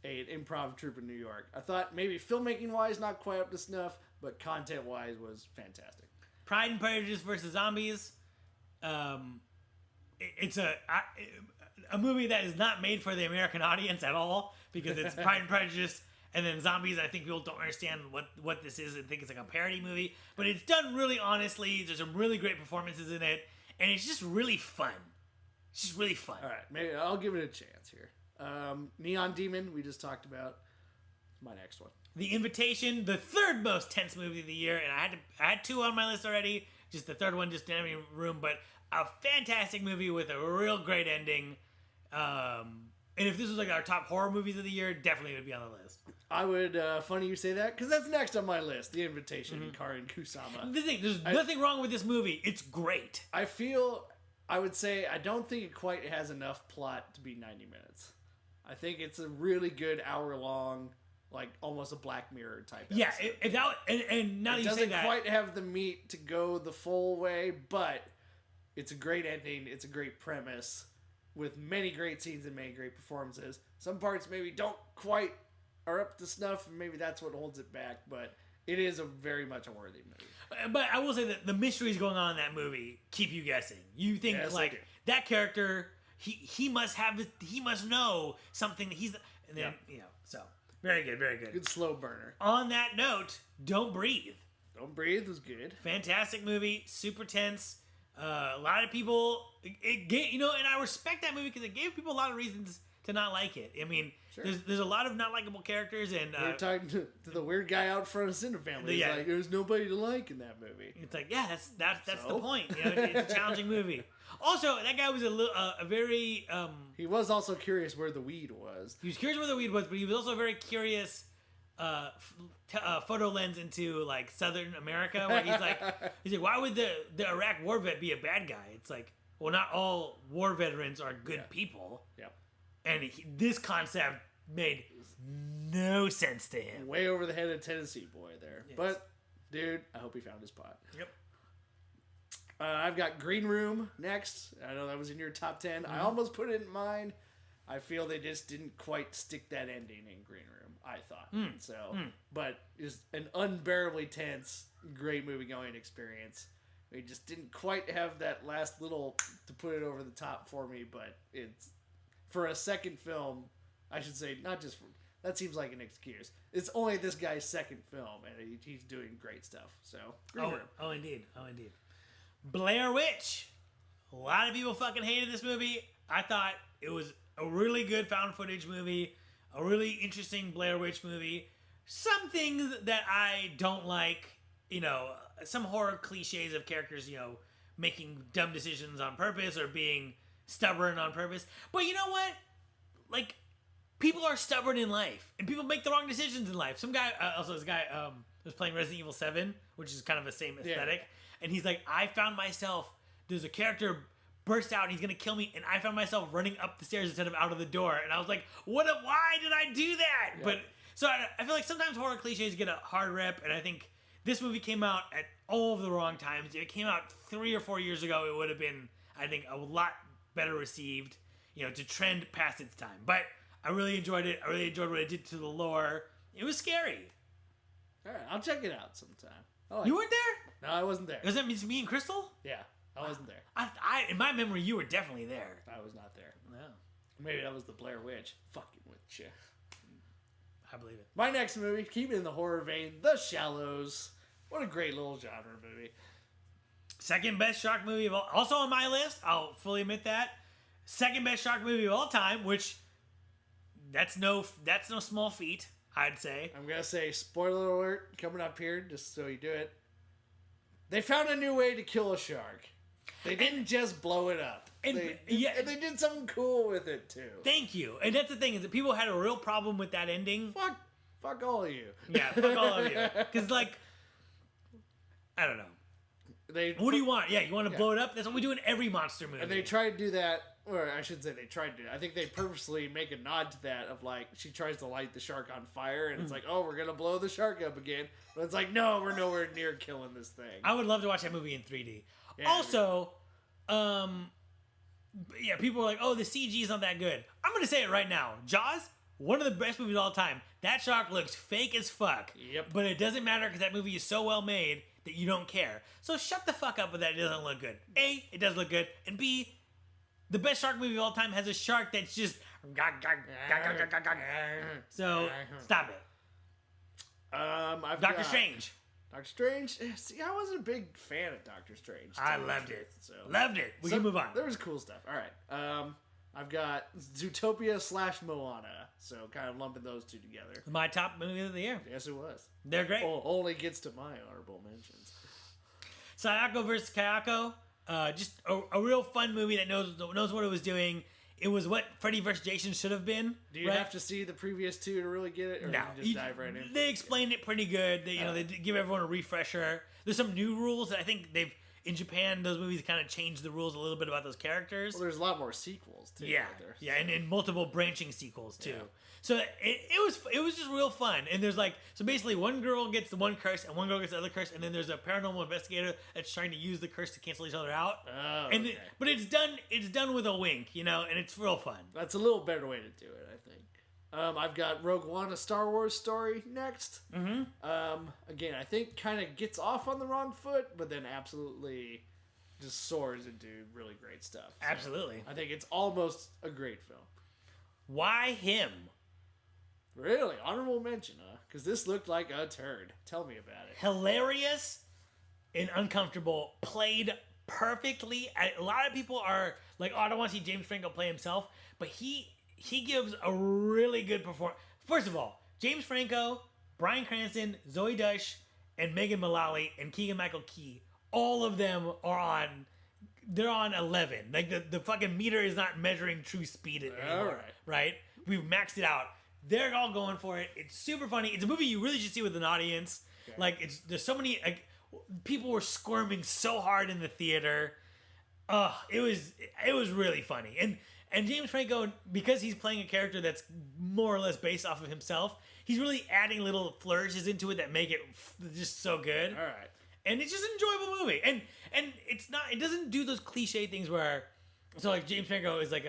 S2: an improv troupe in New York. I thought maybe filmmaking wise not quite up to snuff, but content wise was fantastic.
S1: Pride and Prejudice versus Zombies. It's a movie that is not made for the American audience at all, because it's Pride and Prejudice, and then Zombies. I think people don't understand what this is and think it's like a parody movie, but it's done really honestly. There's some really great performances in it, and it's just really fun. It's just really fun.
S2: All right, maybe I'll give it a chance here. Neon Demon, we just talked about. My next one.
S1: The Invitation, the third most tense movie of the year, and I had two on my list already. Just the third one just didn't have any room, but a fantastic movie with a real great ending. And if this was like our top horror movies of the year, definitely would be on the list.
S2: I would, funny you say that, because that's next on my list, The Invitation, Karin Kusama.
S1: The thing, there's nothing wrong with this movie. It's great.
S2: I would say, I don't think it quite has enough plot to be 90 minutes. I think it's a really good hour-long, like almost a Black Mirror type episode.
S1: Yeah, and now that you say that,
S2: it doesn't quite have the meat to go the full way, but it's a great ending. It's a great premise with many great scenes and many great performances. Some parts maybe don't quite are up to snuff, and maybe that's what holds it back. But it is very much a worthy movie.
S1: But I will say that the mysteries going on in that movie keep you guessing. You think like that character, he must know something. And then so. Very good, very good.
S2: Good slow burner.
S1: On that note, Don't Breathe.
S2: Don't Breathe was good.
S1: Fantastic movie, super tense. A lot of people, and I respect that movie because it gave people a lot of reasons to not like it. I mean, sure. there's a lot of not likable characters, and
S2: we're talking to the weird guy out front of Cinefamily. He's like, there's nobody to like in that movie.
S1: It's like, yeah, that's the point. It's a challenging movie. Also, that guy was a very...
S2: he was also curious where the weed was.
S1: He was curious where the weed was, but he was also very curious photo lens into, like, Southern America, where he's like, why would the Iraq war vet be a bad guy? It's like, well, not all war veterans are good people.
S2: Yep.
S1: And this concept made no sense to him.
S2: Way over the head of Tennessee boy there. Yes. But, dude, I hope he found his pot.
S1: Yep.
S2: I've got Green Room next. I know that was in your top 10. I almost put it in mine. I feel they just didn't quite stick that ending in Green Room, I thought. But it's an unbearably tense, great movie-going experience. They just didn't quite have that last little to put it over the top for me, but it's, for a second film, I should say, not just for, that seems like an excuse. It's only this guy's second film, and he's doing great stuff. So, Green Room.
S1: Oh, indeed. Blair Witch. A lot of people fucking hated this movie. I thought it was a really good found footage movie, a really interesting Blair Witch movie. Some things that I don't like, some horror cliches of characters, making dumb decisions on purpose or being stubborn on purpose. But you know what? Like, people are stubborn in life, and people make the wrong decisions in life. Some guy, this guy was playing Resident Evil 7, which is kind of the same aesthetic, and he's like, I found myself, there's a character burst out and he's gonna kill me, and I found myself running up the stairs instead of out of the door, and I was like, why did I do that? Yeah. But so I feel like sometimes horror cliches get a hard rep, and I think this movie came out at all of the wrong times. If it came out 3 or 4 years ago, it would have been, I think, a lot better received, to trend past its time. But I really enjoyed it. I really enjoyed what it did to the lore. It was scary.
S2: All right, I'll check it out sometime.
S1: You weren't there?
S2: No, I wasn't there.
S1: Was that me and Crystal?
S2: Yeah, I wasn't there.
S1: I in my memory, you were definitely there.
S2: I was not there.
S1: No.
S2: Maybe that was the Blair Witch. Fucking with you.
S1: I believe it.
S2: My next movie, keeping in the horror vein, The Shallows. What a great little genre movie.
S1: Second best shark movie of all. Also on my list, I'll fully admit that. Second best shark movie of all time, which that's no small feat, I'd say.
S2: I'm gonna say spoiler alert coming up here, just so you do it. They found a new way to kill a shark. They didn't just blow it up. And they did something cool with it too.
S1: Thank you. And that's the thing, is that people had a real problem with that ending.
S2: Fuck all of you.
S1: Yeah, fuck all of you. Because I don't know. What do you want? Yeah, you want to blow it up? That's what we do in every monster movie.
S2: And they tried to do that, or I shouldn't say they tried to. I think they purposely make a nod to that of she tries to light the shark on fire, and it's like, oh, we're gonna blow the shark up again. But it's like, no, we're nowhere near killing this thing.
S1: I would love to watch that movie in 3D. Yeah, also, people are like, oh, the CG is not that good. I'm gonna say it right now. Jaws, one of the best movies of all time. That shark looks fake as fuck.
S2: Yep.
S1: But it doesn't matter because that movie is so well made that you don't care. So shut the fuck up with that. It doesn't look good. A, it does look good. And B, the best shark movie of all time has a shark that's just... So, stop it. Doctor Strange.
S2: Doctor Strange? See, I wasn't a big fan of Doctor Strange.
S1: I loved it. Loved it. We can move on.
S2: There was cool stuff. All right. I've got Zootopia / Moana. So kind of lumping those two together.
S1: My top movie of the year.
S2: Yes, it was.
S1: They're great.
S2: Only gets to my honorable mentions.
S1: Sayako vs. Kayako. Just a real fun movie that knows what it was doing. It was what Freddy vs. Jason should have been.
S2: Do you have to see the previous two to really get it? Or
S1: no.
S2: You just dive right in?
S1: They explained it pretty good. They give everyone a refresher. There's some new rules that I think they've... In Japan, those movies kind of changed the rules a little bit about those characters.
S2: Well, there's a lot more sequels, too.
S1: Yeah, and multiple branching sequels, too. Yeah. So it was just real fun. And there's so basically one girl gets the one curse and one girl gets the other curse, and then there's a paranormal investigator that's trying to use the curse to cancel each other out.
S2: Oh,
S1: okay. But it's done with a wink, and it's real fun.
S2: That's a little better way to do it, I think. I've got Rogue One, a Star Wars story next.
S1: Mm-hmm.
S2: Again, I think kind of gets off on the wrong foot, but then absolutely just soars into really great stuff. So
S1: absolutely.
S2: I think it's almost a great film.
S1: Why him?
S2: Really? Honorable mention, huh? Because this looked like a turd. Tell me about it.
S1: Hilarious and uncomfortable. Played perfectly. A lot of people are like, oh, I don't want to see James Franco play himself, but he gives a really good performance. First of all, James Franco, Bryan Cranston, Zoe Dush, and Megan Mullally, and Keegan-Michael Key, all of them are they're on 11. Like, the fucking meter is not measuring true speed anymore, right? We've maxed it out. They're all going for it. It's super funny. It's a movie you really should see with an audience. Okay. There's so many, people were squirming so hard in the theater. It was really funny. And James Franco, because he's playing a character that's more or less based off of himself, he's really adding little flourishes into it that make it just so good.
S2: All right.
S1: And it's just an enjoyable movie. And it doesn't do those cliche things where, so James Franco is a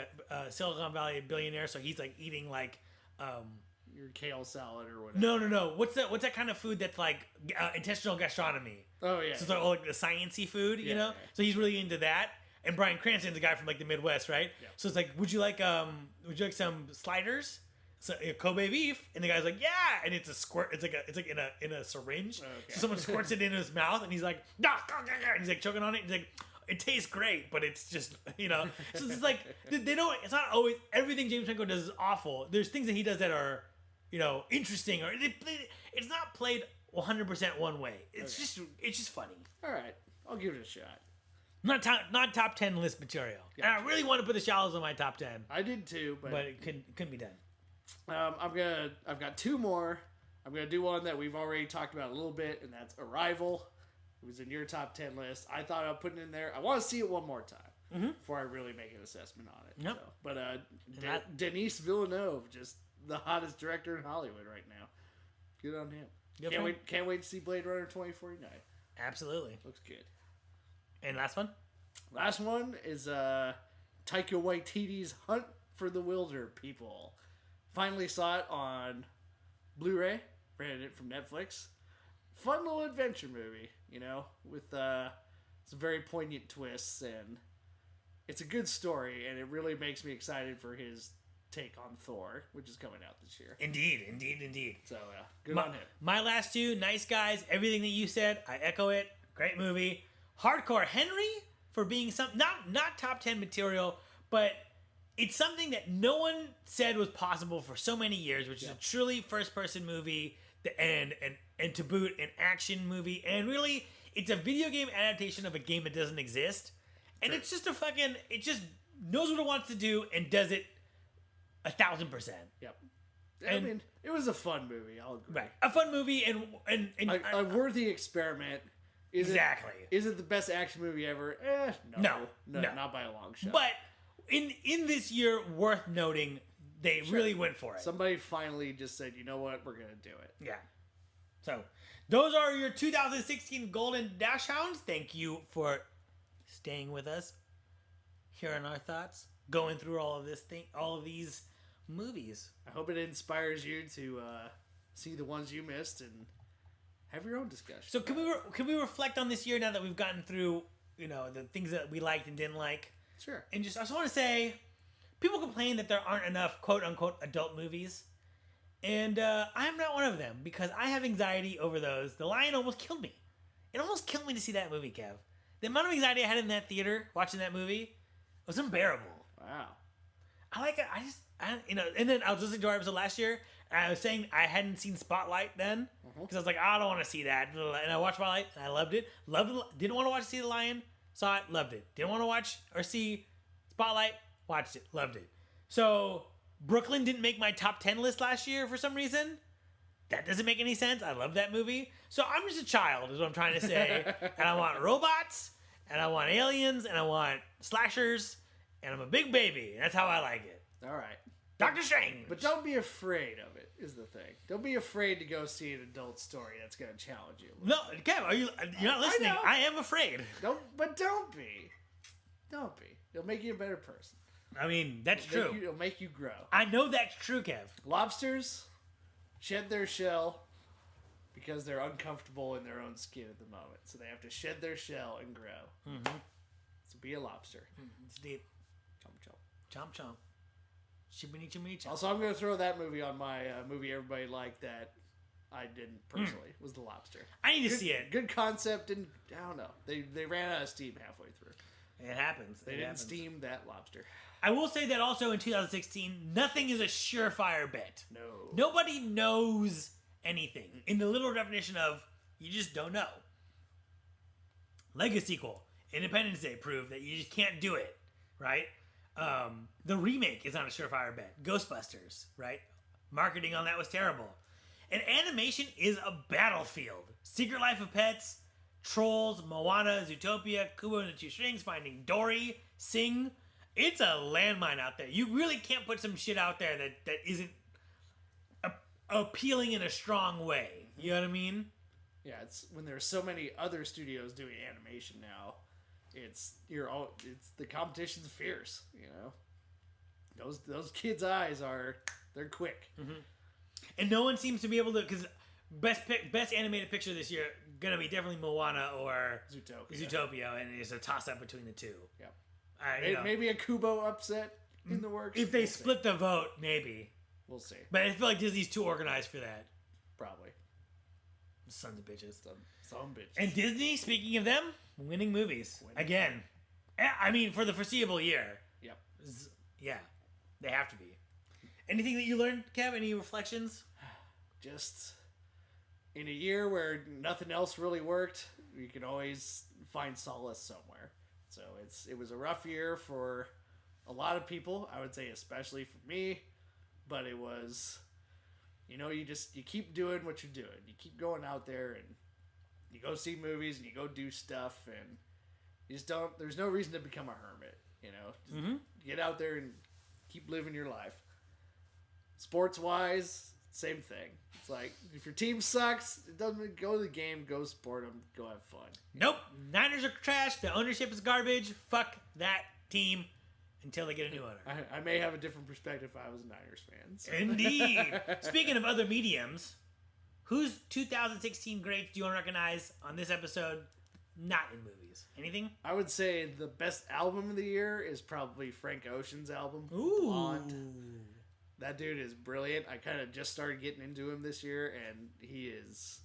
S1: Silicon Valley billionaire, so he's eating
S2: your kale salad or whatever.
S1: No. What's that kind of food that's intentional gastronomy?
S2: Oh yeah.
S1: So it's all the sciencey food, you know? Yeah. So he's really into that. And Bryan Cranston's a guy from the Midwest, right? Yeah. So it's would you like some sliders? So Kobe beef, and the guy's like, yeah, and it's a squirt. It's in a syringe. Okay. So someone squirts it into his mouth, and he's like, nah, and he's choking on it. And he's like, it tastes great, but it's just So it's they don't. It's not always everything James Franco does is awful. There's things that he does that are, interesting, or it's not played 100% one way. It's just funny.
S2: All right, I'll give it a shot.
S1: Not top 10 list material. Gotcha. And I really want to put The Shallows on my top 10.
S2: I did too, but
S1: it couldn't be done.
S2: I've got two more. I'm gonna do one that we've already talked about a little bit, and that's Arrival. It was in your top 10 list. I thought I'd put it in there. I want to see it one more time before I really make an assessment on it.
S1: Yep.
S2: So, but Denis Villeneuve, just the hottest director in Hollywood right now. Good on him. Can't wait to see Blade Runner 2049.
S1: Absolutely.
S2: Looks good.
S1: And last one?
S2: Last one is Taika Waititi's Hunt for the Wilder People. Finally saw it on Blu-ray. Rented it from Netflix. Fun little adventure movie, with some very poignant twists, and it's a good story, and it really makes me excited for his take on Thor, which is coming out this year.
S1: Indeed.
S2: So, good on him.
S1: My last two, Nice Guys, everything that you said, I echo it. Great movie. Hardcore Henry for being not top 10 material, but it's something that no one said was possible for so many years, which is a truly first-person movie, and to boot, an action movie, and really, it's a video game adaptation of a game that doesn't exist, and it's just it just knows what it wants to do and does it 1,000%.
S2: Yep. I mean, it was a fun movie. I'll agree.
S1: Right, a fun movie and
S2: a worthy experiment. Is it the best action movie ever? No, not by a long shot.
S1: But in this year, worth noting, they really went for it.
S2: Somebody finally just said, you know what, we're gonna do it.
S1: Yeah. So, those are your 2016 Golden Dash Hounds. Thank you for staying with us, hearing our thoughts, going through all of these movies.
S2: I hope it inspires you to see the ones you missed and have your own discussion.
S1: So can we reflect on this year now that we've gotten through, the things that we liked and didn't like?
S2: Sure.
S1: And I just want to say, people complain that there aren't enough quote unquote adult movies. And I'm not one of them because I have anxiety over those. The Lion almost killed me. It almost killed me to see that movie, Kev. The amount of anxiety I had in that theater watching that movie was unbearable.
S2: Wow.
S1: I like it. And then I was listening to our episode last year, and I was saying I hadn't seen Spotlight then because I was like, I don't want to see that. And I watched Spotlight, and I loved it. Didn't want to see The Lion, saw it, loved it. Didn't want to watch or see Spotlight, watched it, loved it. So Brooklyn didn't make my top 10 list last year for some reason. That doesn't make any sense. I love that movie. So I'm just a child, is what I'm trying to say. And I want robots, and I want aliens, and I want slashers, and I'm a big baby. And that's how I like it.
S2: All right.
S1: Doctor Strange.
S2: But don't be afraid of it, is the thing. Don't be afraid to go see an adult story that's going to challenge you.
S1: No, Kev, you're not listening. I am afraid.
S2: Don't be. Don't be. It'll make you a better person.
S1: I mean, that's true.
S2: It'll make you grow.
S1: I know that's true, Kev.
S2: Lobsters shed their shell because they're uncomfortable in their own skin at the moment. So they have to shed their shell and grow. Mm-hmm. So be a lobster.
S1: It's deep.
S2: Chomp chomp.
S1: Chomp chomp. Chimbini chimini chomp.
S2: Also, I'm going to throw that movie on my movie everybody liked that I didn't personally. Was The Lobster.
S1: I need to see it.
S2: Good concept, and I don't know. They ran out of steam halfway through.
S1: It happens.
S2: They didn't steam that lobster.
S1: I will say that also in 2016, nothing is a surefire bet.
S2: No.
S1: Nobody knows anything. In the literal definition of, you just don't know. Lego sequel, Independence Day proved that you just can't do it, right? The remake is not a surefire bet. Ghostbusters, right? Marketing on that was terrible. And animation is a battlefield. Secret Life of Pets, Trolls, Moana, Zootopia, Kubo and the Two Strings, Finding Dory, Sing. It's a landmine out there. You really can't put some shit out there that isn't appealing in a strong way. You know what I mean?
S2: Yeah, it's when there's so many other studios doing animation now. It's the competition's fierce. Those kids' eyes they're quick.
S1: Mm-hmm. And no one seems to be able to, because best animated picture this year gonna be definitely Moana or Zootopia, and it's a toss up between the two.
S2: Yeah, maybe a Kubo upset in the works.
S1: If they split the vote, maybe
S2: we'll see.
S1: But I feel like Disney's too organized for that.
S2: Probably.
S1: Sons of bitches.
S2: Some bitches.
S1: And Disney, speaking of them, winning movies again. I mean, for the foreseeable year.
S2: Yep.
S1: Yeah, they have to be. Anything that you learned, Kev? Any reflections?
S2: Just in a year where nothing else really worked, you can always find solace somewhere. So it was a rough year for a lot of people. I would say especially for me. but it was, you keep doing what you're doing. You keep going out there and you go see movies and you go do stuff, and you just don't. There's no reason to become a hermit. Just get out there and keep living your life. Sports wise, same thing. It's like, if your team sucks, it doesn't go to the game, go support them, go have fun.
S1: Nope. Niners are trash. The ownership is garbage. Fuck that team until they get a new owner.
S2: I may have a different perspective if I was a Niners fan. So.
S1: Indeed. Speaking of other mediums, whose 2016 greats do you want to recognize on this episode? Not in movies. Anything?
S2: I would say the best album of the year is probably Frank Ocean's album,
S1: Ooh.
S2: Blonde. That dude is brilliant. I kind of just started getting into him this year, and he's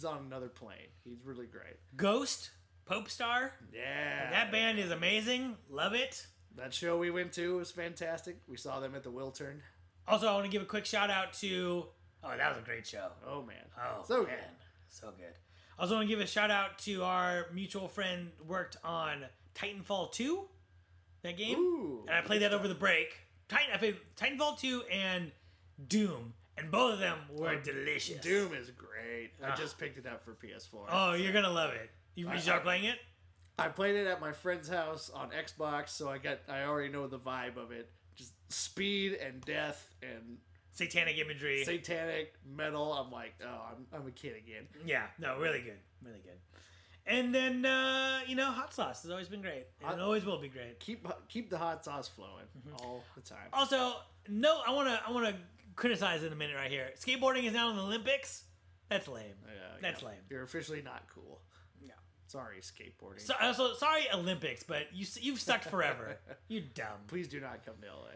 S2: on another plane. He's really great.
S1: Ghost, Pope Star.
S2: Yeah.
S1: That band is amazing. Love it.
S2: That show we went to was fantastic. We saw them at the Wiltern.
S1: Also, I want to give a quick shout out to... Oh, that was a great show.
S2: Oh, man.
S1: Oh,
S2: so
S1: man.
S2: good.
S1: So good. I also want to give a shout out to our mutual friend who worked on Titanfall 2, that game.
S2: Ooh,
S1: and I played that over the break. I played Titanfall 2 and Doom, and both of them were delicious.
S2: Doom is great. I just picked it up for PS4.
S1: Oh, you're going to love it. You start playing it?
S2: I played it at my friend's house on Xbox, so I already know the vibe of it. Just speed and death and
S1: satanic imagery,
S2: satanic metal. I'm like, I'm a kid again.
S1: Yeah, no, really good, really good. And then hot sauce has always been great, and it always will be great.
S2: Keep the hot sauce flowing all the time.
S1: Also, no, I wanna criticize in a minute right here. Skateboarding is now in the Olympics. That's lame. That's lame.
S2: You're officially not cool.
S1: Yeah.
S2: Sorry, skateboarding.
S1: So, also, sorry, Olympics, but you've sucked forever. You're dumb.
S2: Please do not come to LA.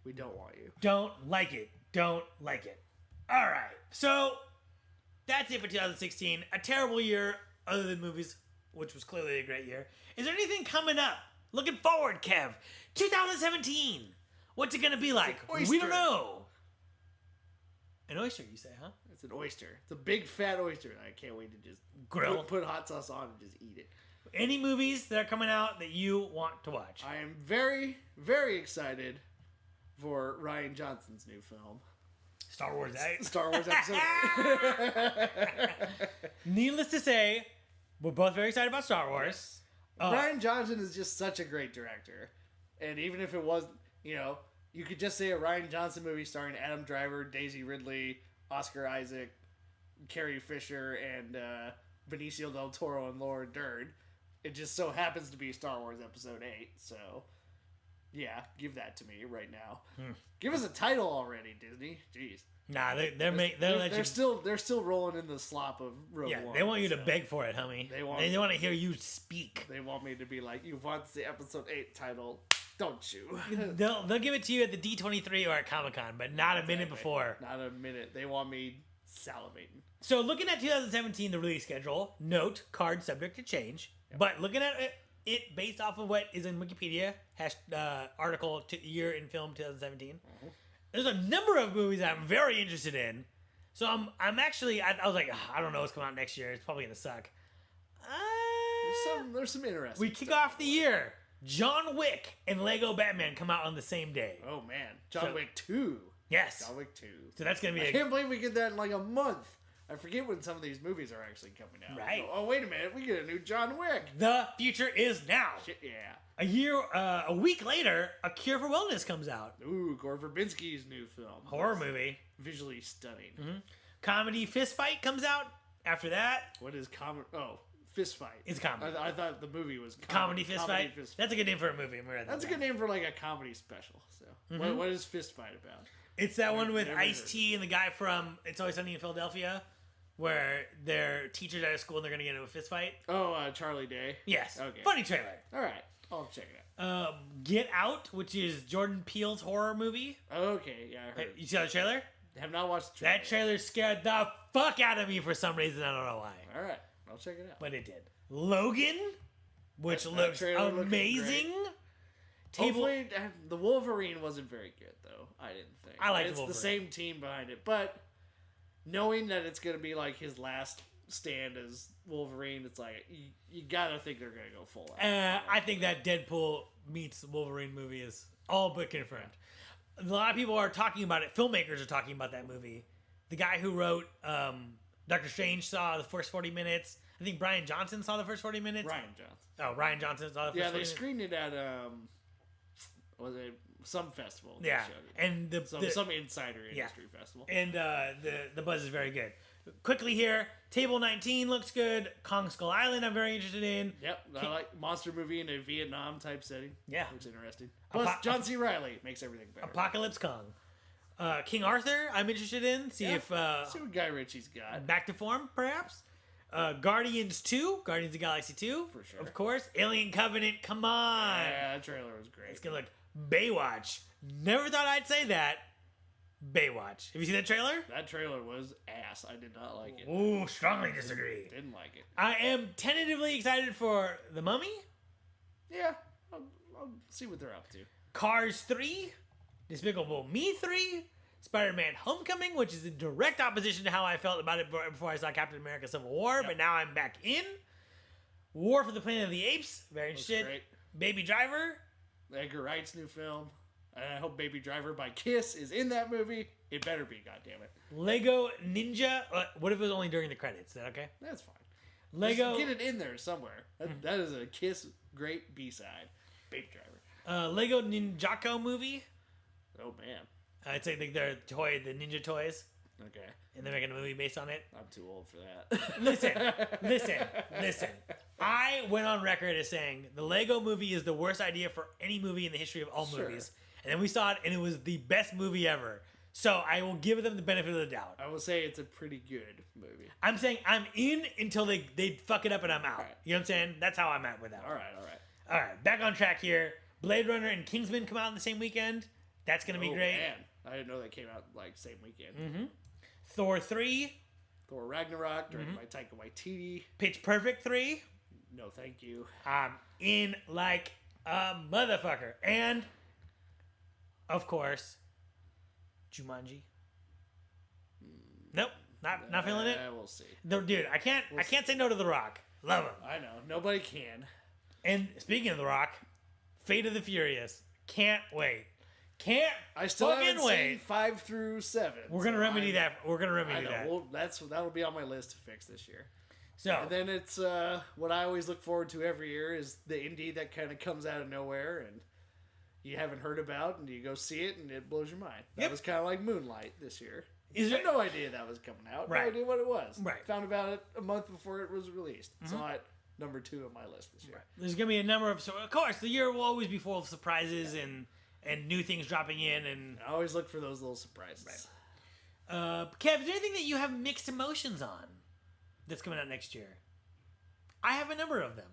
S2: We don't want you.
S1: Don't like it. Don't like it. All right. So that's it for 2016. A terrible year, other than movies, which was clearly a great year. Is there anything coming up? Looking forward, Kev. 2017. What's it gonna be like? We don't know. An oyster, you say, huh?
S2: It's an oyster. It's a big fat oyster, and I can't wait to just
S1: grill,
S2: put hot sauce on and just eat it.
S1: Any movies that are coming out that you want to watch?
S2: I am very, very excited for Rian Johnson's new film.
S1: Star Wars 8.
S2: Star Wars Episode 8.
S1: Needless to say, we're both very excited about Star Wars.
S2: Rian Johnson is just such a great director. And even if it wasn't, you could just say a Rian Johnson movie starring Adam Driver, Daisy Ridley, Oscar Isaac, Carrie Fisher, and Benicio del Toro and Laura Dern. It just so happens to be Star Wars Episode 8, so... Yeah, give that to me right now. Give us a title already, Disney. Jeez.
S1: Nah,
S2: they're still rolling in the slop of Rogue One.
S1: They want you to beg for it, homie. They want to hear you speak.
S2: They want me to be like, you want the Episode 8 title, don't you?
S1: They'll give it to you at the D23 or at Comic-Con, but not a minute before.
S2: Not a minute. They want me salivating.
S1: So looking at 2017, the release schedule, note, card subject to change. Yep. But looking at it based off of what is in Wikipedia, article year in film 2017. There's a number of movies that I'm very interested in. So I'm actually, I was like, I don't know what's coming out next year. It's probably going to suck.
S2: There's some interesting
S1: We kick off the year. John Wick and Lego Batman come out on the same day.
S2: Oh, man. John Wick 2.
S1: Yes.
S2: John Wick 2.
S1: So that's going to be
S2: I can't believe we get that in like a month. I forget when some of these movies are actually coming out.
S1: Right.
S2: Oh, wait a minute. We get a new John Wick.
S1: The future is now.
S2: Shit, yeah.
S1: A week later, A Cure for Wellness comes out.
S2: Ooh, Gore Verbinski's new film.
S1: Horror movie.
S2: Visually stunning.
S1: Mm-hmm. Comedy Fist Fight comes out after that.
S2: What is comedy? Oh, Fist Fight.
S1: It's comedy.
S2: I thought the movie was
S1: Comedy Fist Fight. That's a good name for a movie.
S2: That's a good name for like a comedy special. So, what is Fist Fight about?
S1: It's that one with Ice-T and the guy from It's Always Sunny in Philadelphia, where they're teachers at a school and they're going to get into a fist fight.
S2: Oh, Charlie Day?
S1: Yes.
S2: Okay.
S1: Funny trailer.
S2: All right. I'll check it out.
S1: Get Out, which is Jordan Peele's horror movie.
S2: Okay, yeah, I heard.
S1: You saw the trailer?
S2: I have not watched the trailer.
S1: That trailer scared the fuck out of me for some reason. I don't know why.
S2: All right. I'll check it out.
S1: But it did. Logan, which looks amazing.
S2: Hopefully, the Wolverine wasn't very good, though. I didn't think.
S1: I like the
S2: Wolverine.
S1: Wolverine.
S2: It's the same team behind it. But knowing that it's going to be like his last stand as Wolverine, it's like, you got to think they're going to go full out.
S1: I think that Deadpool meets Wolverine movie is all but confirmed. a lot of people are talking about it. Filmmakers are talking about that movie. The guy who wrote Doctor Strange saw the first 40 minutes. I think Brian Johnson saw the first 40 minutes.
S2: Rian Johnson.
S1: Oh, Rian Johnson saw the first 40 minutes.
S2: Yeah, they screened it at was it some festival?
S1: Yeah, and
S2: some insider industry festival.
S1: And the buzz is very good. Quickly here, Table 19 looks good. Kong Skull Island, I'm very interested in.
S2: Yep, I like monster movie in a Vietnam type setting.
S1: Yeah,
S2: looks interesting. Plus, John C. Reilly makes everything better.
S1: Apocalypse Kong. King Arthur, I'm interested in. See what
S2: Guy Ritchie's got.
S1: Back to form, perhaps. Guardians 2, Guardians of the Galaxy 2,
S2: for sure.
S1: Of course. Alien Covenant, come on.
S2: Yeah, that trailer was great.
S1: It's gonna look. Baywatch. Never thought I'd say that. Baywatch. Have you seen that trailer?
S2: That trailer was ass. I did not like it.
S1: Ooh, strongly disagree.
S2: Didn't like it.
S1: I am tentatively excited for The Mummy.
S2: Yeah, I'll see what they're up to.
S1: Cars 3, Despicable Me 3, Spider-Man Homecoming, which is in direct opposition to how I felt about it before I saw Captain America Civil War, but now I'm back in. War for the Planet of the Apes, very interested. Great. Baby Driver.
S2: Edgar Wright's new film. And I hope Baby Driver by Kiss is in that movie. It better be, goddammit.
S1: Lego Ninja. What if it was only during the credits? Is that okay?
S2: That's fine.
S1: Lego.
S2: Just get it in there somewhere. That is a Kiss great B-side. Baby Driver.
S1: Lego Ninjago movie.
S2: Oh, man.
S1: I'd say their the Ninja toys.
S2: Okay.
S1: And they're making a movie based on it.
S2: I'm too old for that.
S1: Listen. I went on record as saying the Lego movie is the worst idea for any movie in the history of all movies. And then we saw it, and it was the best movie ever. So I will give them the benefit of the doubt.
S2: I will say it's a pretty good movie.
S1: I'm saying I'm in until they fuck it up and I'm out. Right. You know what I'm saying? That's how I'm at with that.
S2: All right.
S1: Back on track here. Blade Runner and Kingsman come out on the same weekend. That's going to be great.
S2: Man. I didn't know they came out same weekend.
S1: Mm-hmm. Thor 3.
S2: Thor Ragnarok, directed by Taika Waititi.
S1: Pitch Perfect 3.
S2: No, thank you.
S1: I'm in like a motherfucker. And, of course, Jumanji. Nope, not feeling it.
S2: We'll see.
S1: Dude, I can't say no to The Rock. Love him.
S2: I know, nobody can.
S1: And speaking of The Rock, Fate of the Furious. Can't wait.
S2: I still haven't seen 5 through 7.
S1: We're gonna remedy that. We're gonna remedy that.
S2: Well, that'll be on my list to fix this year.
S1: So
S2: and then it's what I always look forward to every year is the indie that kind of comes out of nowhere and you haven't heard about, and you go see it and it blows your mind. That was kind of like Moonlight this year. I had no idea that was coming out.
S1: Right.
S2: No idea what it was.
S1: Right.
S2: Found about it a month before it was released. Saw it number 2 on my list this year.
S1: Right. There's gonna be a number of of course the year will always be full of surprises and new things dropping in, and
S2: I always look for those little surprises.
S1: Right. Kev, is there anything that you have mixed emotions on that's coming out next year? I have a number of them.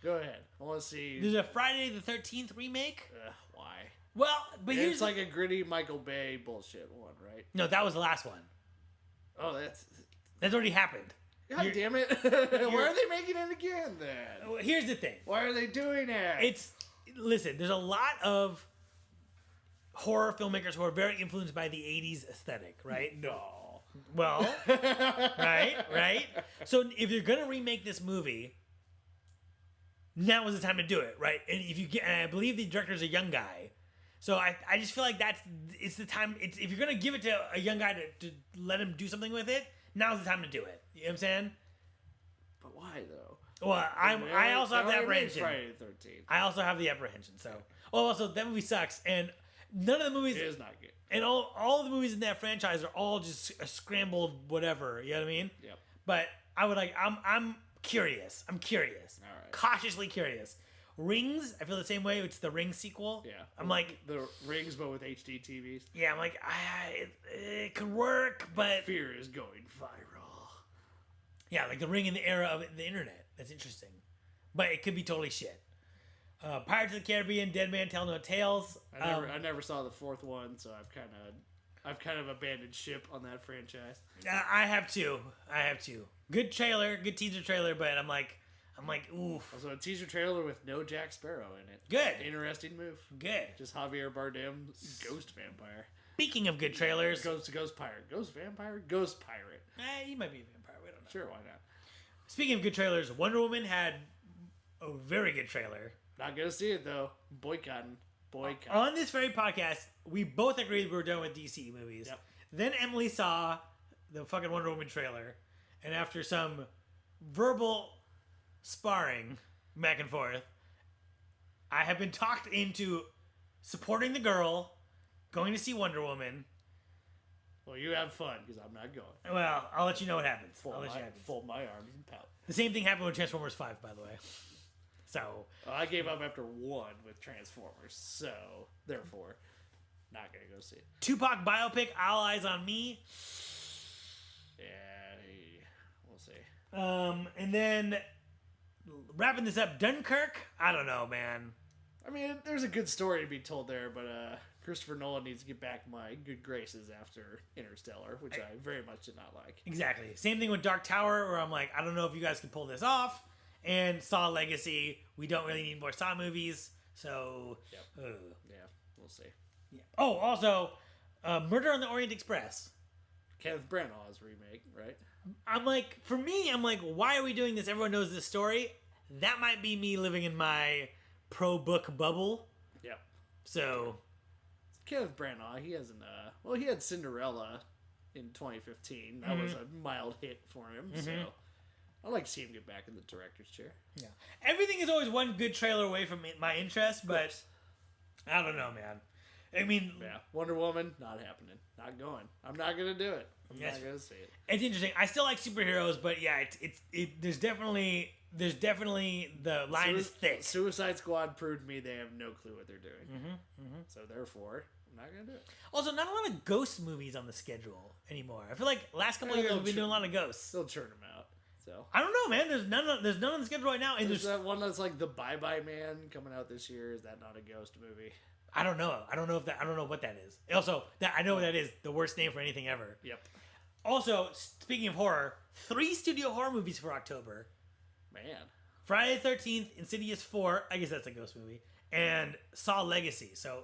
S2: Go ahead. I want to see.
S1: There's a Friday the 13th remake.
S2: Why?
S1: Well, but
S2: it's like a gritty Michael Bay bullshit one, right?
S1: No, that was the last one.
S2: Oh,
S1: that's already happened.
S2: God damn it! Why are they making it again then?
S1: Well, here's the thing.
S2: Why are they doing it?
S1: Listen, there's a lot of horror filmmakers who are very influenced by the 80s aesthetic, right?
S2: No.
S1: Well, right? So if you're going to remake this movie, now is the time to do it, right? And and I believe the director's a young guy. So I just feel like it's the time. If you're going to give it to a young guy to let him do something with it, now's the time to do it. You know what I'm saying?
S2: But why though?
S1: Well, I also have the apprehension.
S2: Friday the 13th.
S1: I also have the apprehension. So, also that movie sucks, and none of the movies.
S2: It is not good.
S1: And all the movies in that franchise are all just a scrambled whatever. You know what I mean?
S2: Yep.
S1: But I'm curious. I'm curious. All right. Cautiously curious. Rings. I feel the same way. It's the Ring sequel.
S2: Yeah.
S1: I'm like
S2: the Rings, but with HD TVs.
S1: Yeah. I'm like it could work, but
S2: fear is going viral.
S1: Yeah, like the Ring in the era of the internet. That's interesting, but it could be totally shit. Pirates of the Caribbean, Dead Man Tell No Tales.
S2: I never saw the 4th one, so I've kind of abandoned ship on that franchise.
S1: I have too. Good trailer, good teaser trailer, but I'm like, oof.
S2: Also, a teaser trailer with no Jack Sparrow in it.
S1: Good.
S2: Interesting move.
S1: Good.
S2: Just Javier Bardem's ghost vampire.
S1: Speaking of good trailers,
S2: ghost pirate, ghost vampire, ghost pirate.
S1: He might be a vampire. We don't know.
S2: Sure, why not?
S1: Speaking of good trailers, Wonder Woman had a very good trailer.
S2: Not gonna see it though. Boycotting. Boycott.
S1: On this very podcast, we both agreed we were done with DC movies.
S2: Yep.
S1: Then Emily saw the fucking Wonder Woman trailer, and after some verbal sparring back and forth, I have been talked into supporting the girl, going to see Wonder Woman.
S2: Well, you have fun, because I'm not going.
S1: Well, I'll let you know what happens.
S2: Fold my arms and pout.
S1: The same thing happened with Transformers 5, by the way. So...
S2: I gave up after 1 with Transformers, so, therefore, not going to go see it.
S1: Tupac biopic, All Eyes on Me.
S2: Yeah, we'll see.
S1: And then, wrapping this up, Dunkirk? I don't know, man.
S2: I mean, there's a good story to be told there, but Christopher Nolan needs to get back my good graces after Interstellar, which I very much did not like.
S1: Exactly. Same thing with Dark Tower, where I'm like, I don't know if you guys can pull this off. And Saw Legacy, we don't really need more Saw movies, so...
S2: Yep. Yeah, we'll see.
S1: Yeah. Oh, also, Murder on the Orient Express.
S2: Kenneth Branagh's remake, right?
S1: I'm like, for me, I'm like, why are we doing this? Everyone knows this story. That might be me living in my pro-book bubble.
S2: Yep.
S1: So...
S2: Kenneth Branagh, he hasn't, he had Cinderella in 2015. That was a mild hit for him, so I'd like to see him get back in the director's chair.
S1: Yeah. Everything is always one good trailer away from my interest, but I don't know, man. I mean...
S2: Yeah, Wonder Woman, not happening. Not going. I'm not going to do it. I'm not going to see it.
S1: It's interesting. I still like superheroes, but yeah, there's definitely the line is thick.
S2: Suicide Squad proved me they have no clue what they're doing. So therefore, I'm not gonna do it.
S1: Also, not a lot of ghost movies on the schedule anymore. I feel like last couple of years we've been doing a lot of ghosts.
S2: They'll churn them out. So
S1: I don't know, man. There's none on the schedule right now. And
S2: there's that one that's like the Bye Bye Man coming out this year. Is that not a ghost movie?
S1: I don't know. I don't know what that is. Also, that I know what that is. The worst name for anything ever.
S2: Yep.
S1: Also, speaking of horror, 3 studio horror movies for October.
S2: Man.
S1: Friday the 13th, Insidious 4, I guess that's a ghost movie, and Saw Legacy. So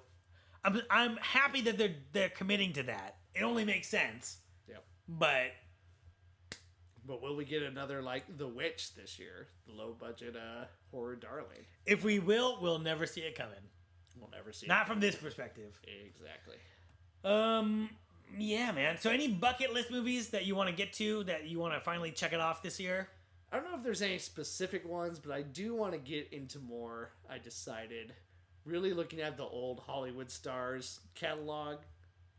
S1: I'm happy that they're committing to that. It only makes sense.
S2: Yep.
S1: But
S2: will we get another like The Witch this year? The low budget horror darling.
S1: If we will, we'll never see it coming.
S2: We'll never see it.
S1: Not from this perspective.
S2: Exactly.
S1: Yeah, man. So any bucket list movies that you want to get to, that you want to finally check it off this year?
S2: I don't know if there's any specific ones, but I do want to get into more, I decided, really looking at the old Hollywood stars catalog,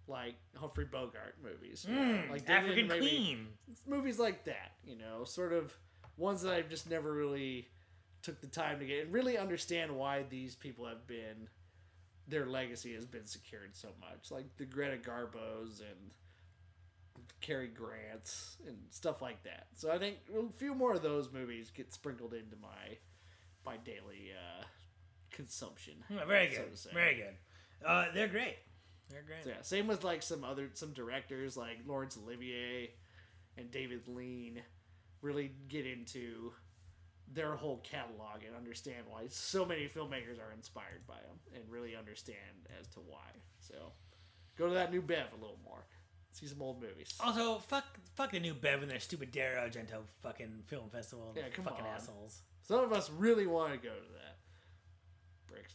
S2: like Humphrey Bogart movies.
S1: Like African Queen.
S2: Movies like that, sort of ones that I've just never really took the time to get and really understand why these people have been, their legacy has been secured so much. Like the Greta Garbos and Cary Grants and stuff like that. So I think a few more of those movies get sprinkled into my daily consumption.
S1: Very good. Very good. They're great. They're great.
S2: So yeah, same with like some directors like Laurence Olivier and David Lean really get into their whole catalog and understand why so many filmmakers are inspired by them and really understand as to why. So go to that New Bev a little more. See some old movies.
S1: Also, fuck the New Bev and their stupid Dario Argento fucking film festival.
S2: Yeah, come
S1: fucking
S2: on.
S1: assholes.
S2: Some of us really want to go to that. Bricks.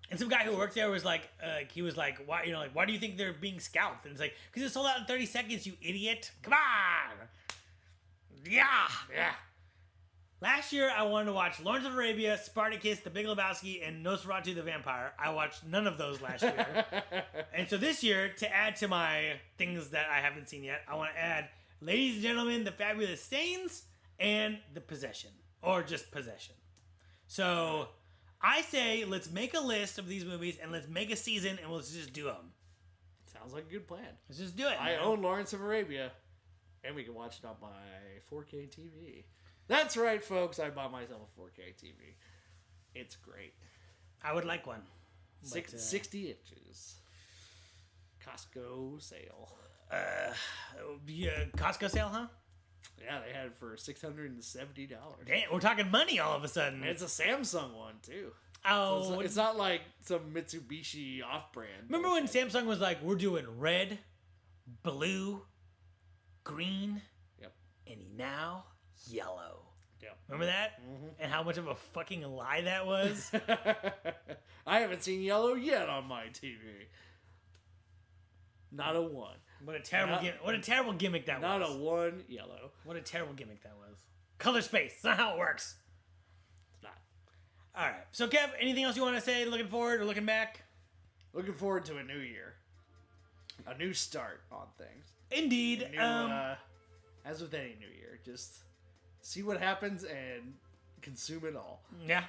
S1: And some guy who worked there was like, he was like, why, why do you think they're being scalped? And it's like, because it sold out in 30 seconds, you idiot. Come on. Yeah. Last year, I wanted to watch Lawrence of Arabia, Spartacus, The Big Lebowski, and Nosferatu the Vampire. I watched none of those last year. And so this year, to add to my things that I haven't seen yet, I want to add Ladies and Gentlemen, The Fabulous Stains, and The Possession. Or just Possession. So I say, let's make a list of these movies, and let's make a season, and let's just do them.
S2: Sounds like a good plan.
S1: Let's just do it.
S2: I own Lawrence of Arabia, and we can watch it on my 4K TV. That's right, folks. I bought myself a 4K TV. It's great.
S1: I would like one.
S2: 60 inches. Costco sale.
S1: Yeah, Costco sale, huh?
S2: Yeah, they had it for $670.
S1: Damn, we're talking money all of a sudden.
S2: And it's a Samsung one, too.
S1: Oh.
S2: So it's not like some Mitsubishi off-brand.
S1: Remember when Samsung was like, we're doing red, blue, green,
S2: yep,
S1: and now yellow.
S2: Yep.
S1: Remember that? Mm-hmm. And how much of a fucking lie that was?
S2: I haven't seen yellow yet on my TV. Not a one.
S1: What a terrible gimmick that was.
S2: Not a one yellow.
S1: What a terrible gimmick that was. Color space. It's not how it works.
S2: It's not.
S1: All right. So, Kev, anything else you want to say looking forward or looking back?
S2: Looking forward to a new year. A new start on things.
S1: Indeed.
S2: As with any new year, just see what happens and consume it all.
S1: Yeah.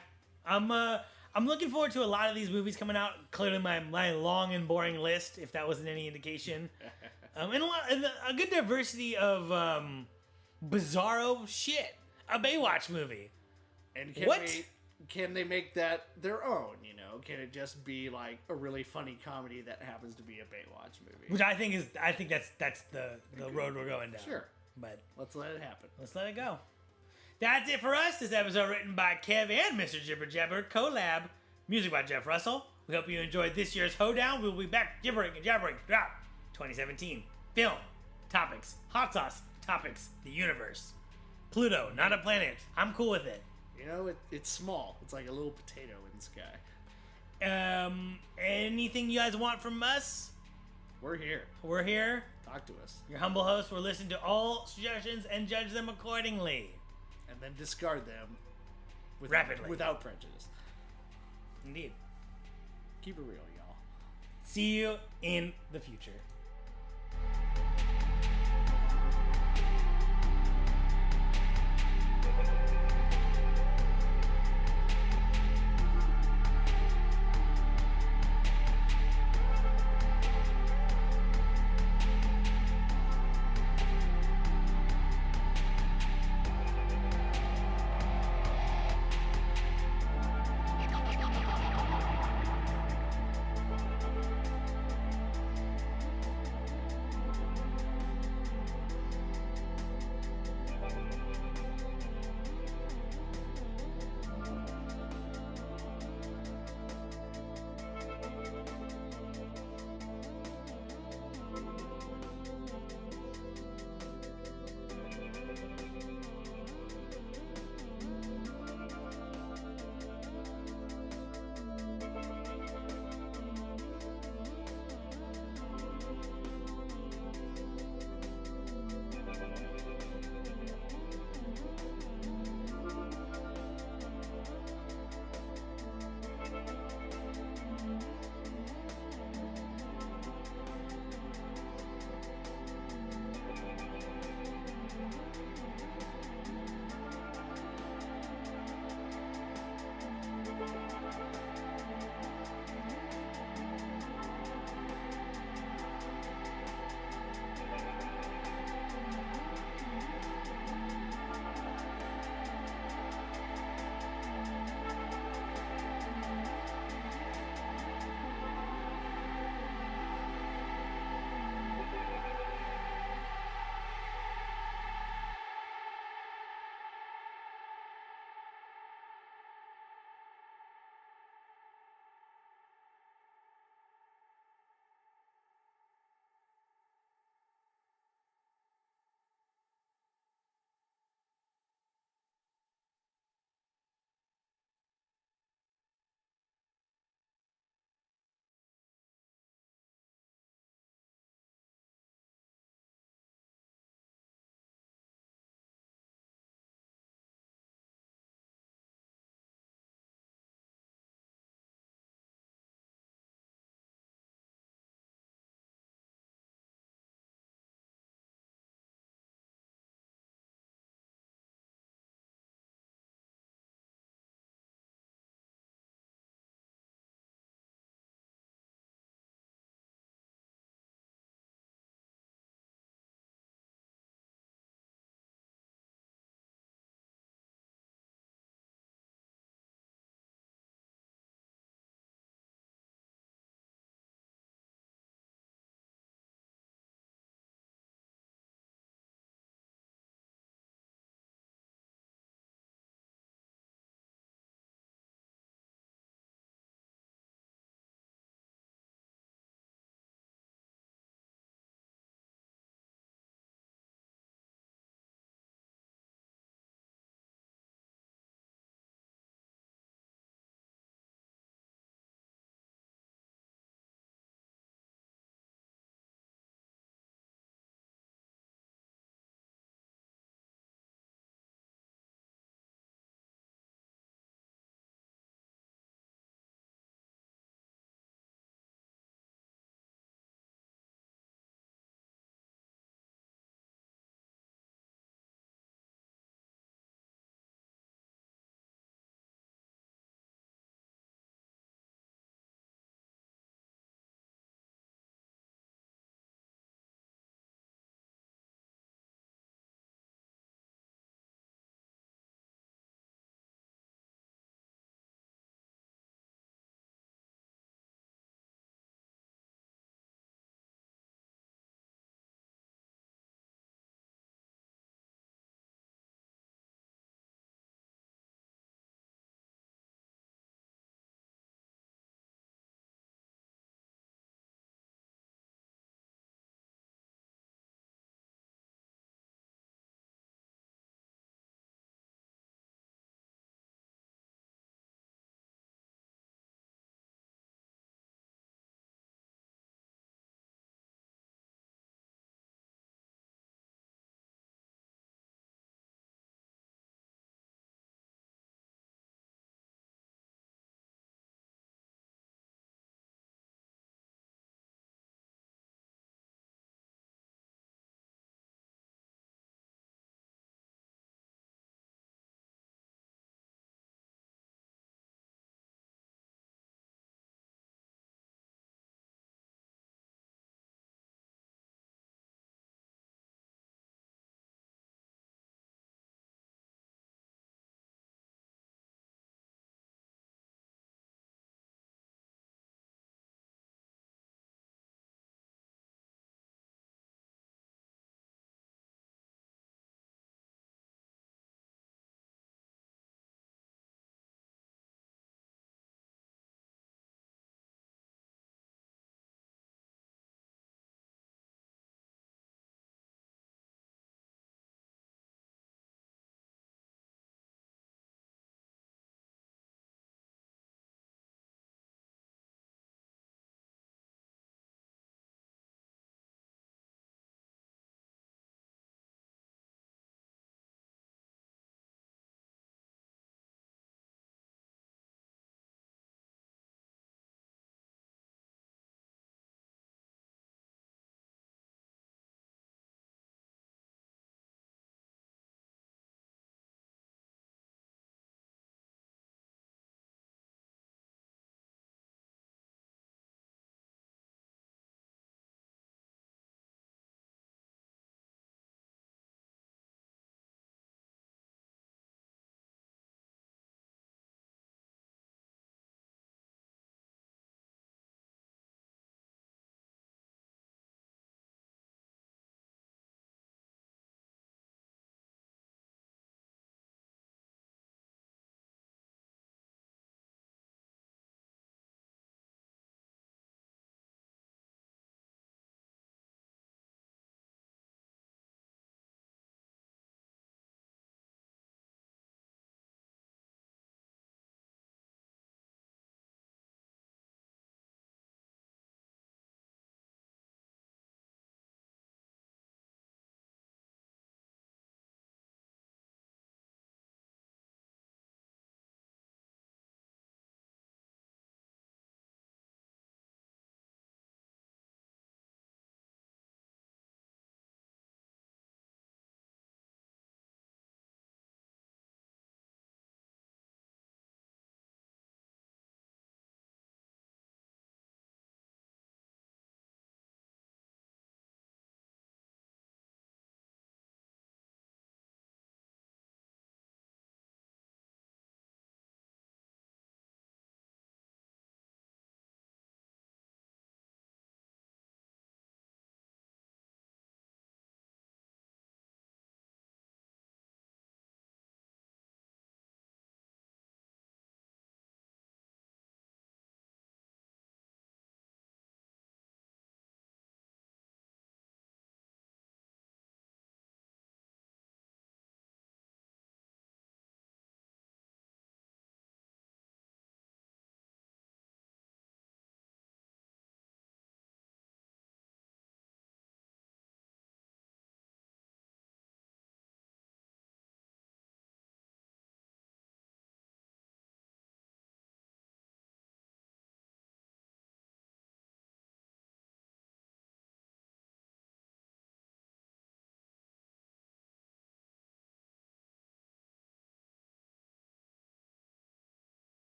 S1: I'm looking forward to a lot of these movies coming out. Clearly my long and boring list, if that wasn't any indication. And a good diversity of bizarro shit. A Baywatch movie.
S2: And can they make that their own, you know? Can it just be like a really funny comedy that happens to be a Baywatch movie?
S1: Which I think that's the road we're going down.
S2: Sure.
S1: But
S2: let's let it happen.
S1: Let's let it go. That's it for us. This episode written by Kev and Mr. Jibber Jabber. Collab. Music by Jeff Russell. We hope you enjoyed this year's Hoedown. We'll be back gibbering and jabbering throughout 2017. Film. Topics. Hot sauce. Topics. The universe. Pluto. Not a planet. I'm cool with it.
S2: You know, it's small. It's like a little potato in the sky.
S1: Anything you guys want from us?
S2: We're here.
S1: We're here.
S2: Talk to us.
S1: Your humble host will listen to all suggestions and judge them accordingly.
S2: And then discard them
S1: rapidly.
S2: Without prejudice.
S1: Indeed.
S2: Keep it real, y'all.
S1: See you in the future.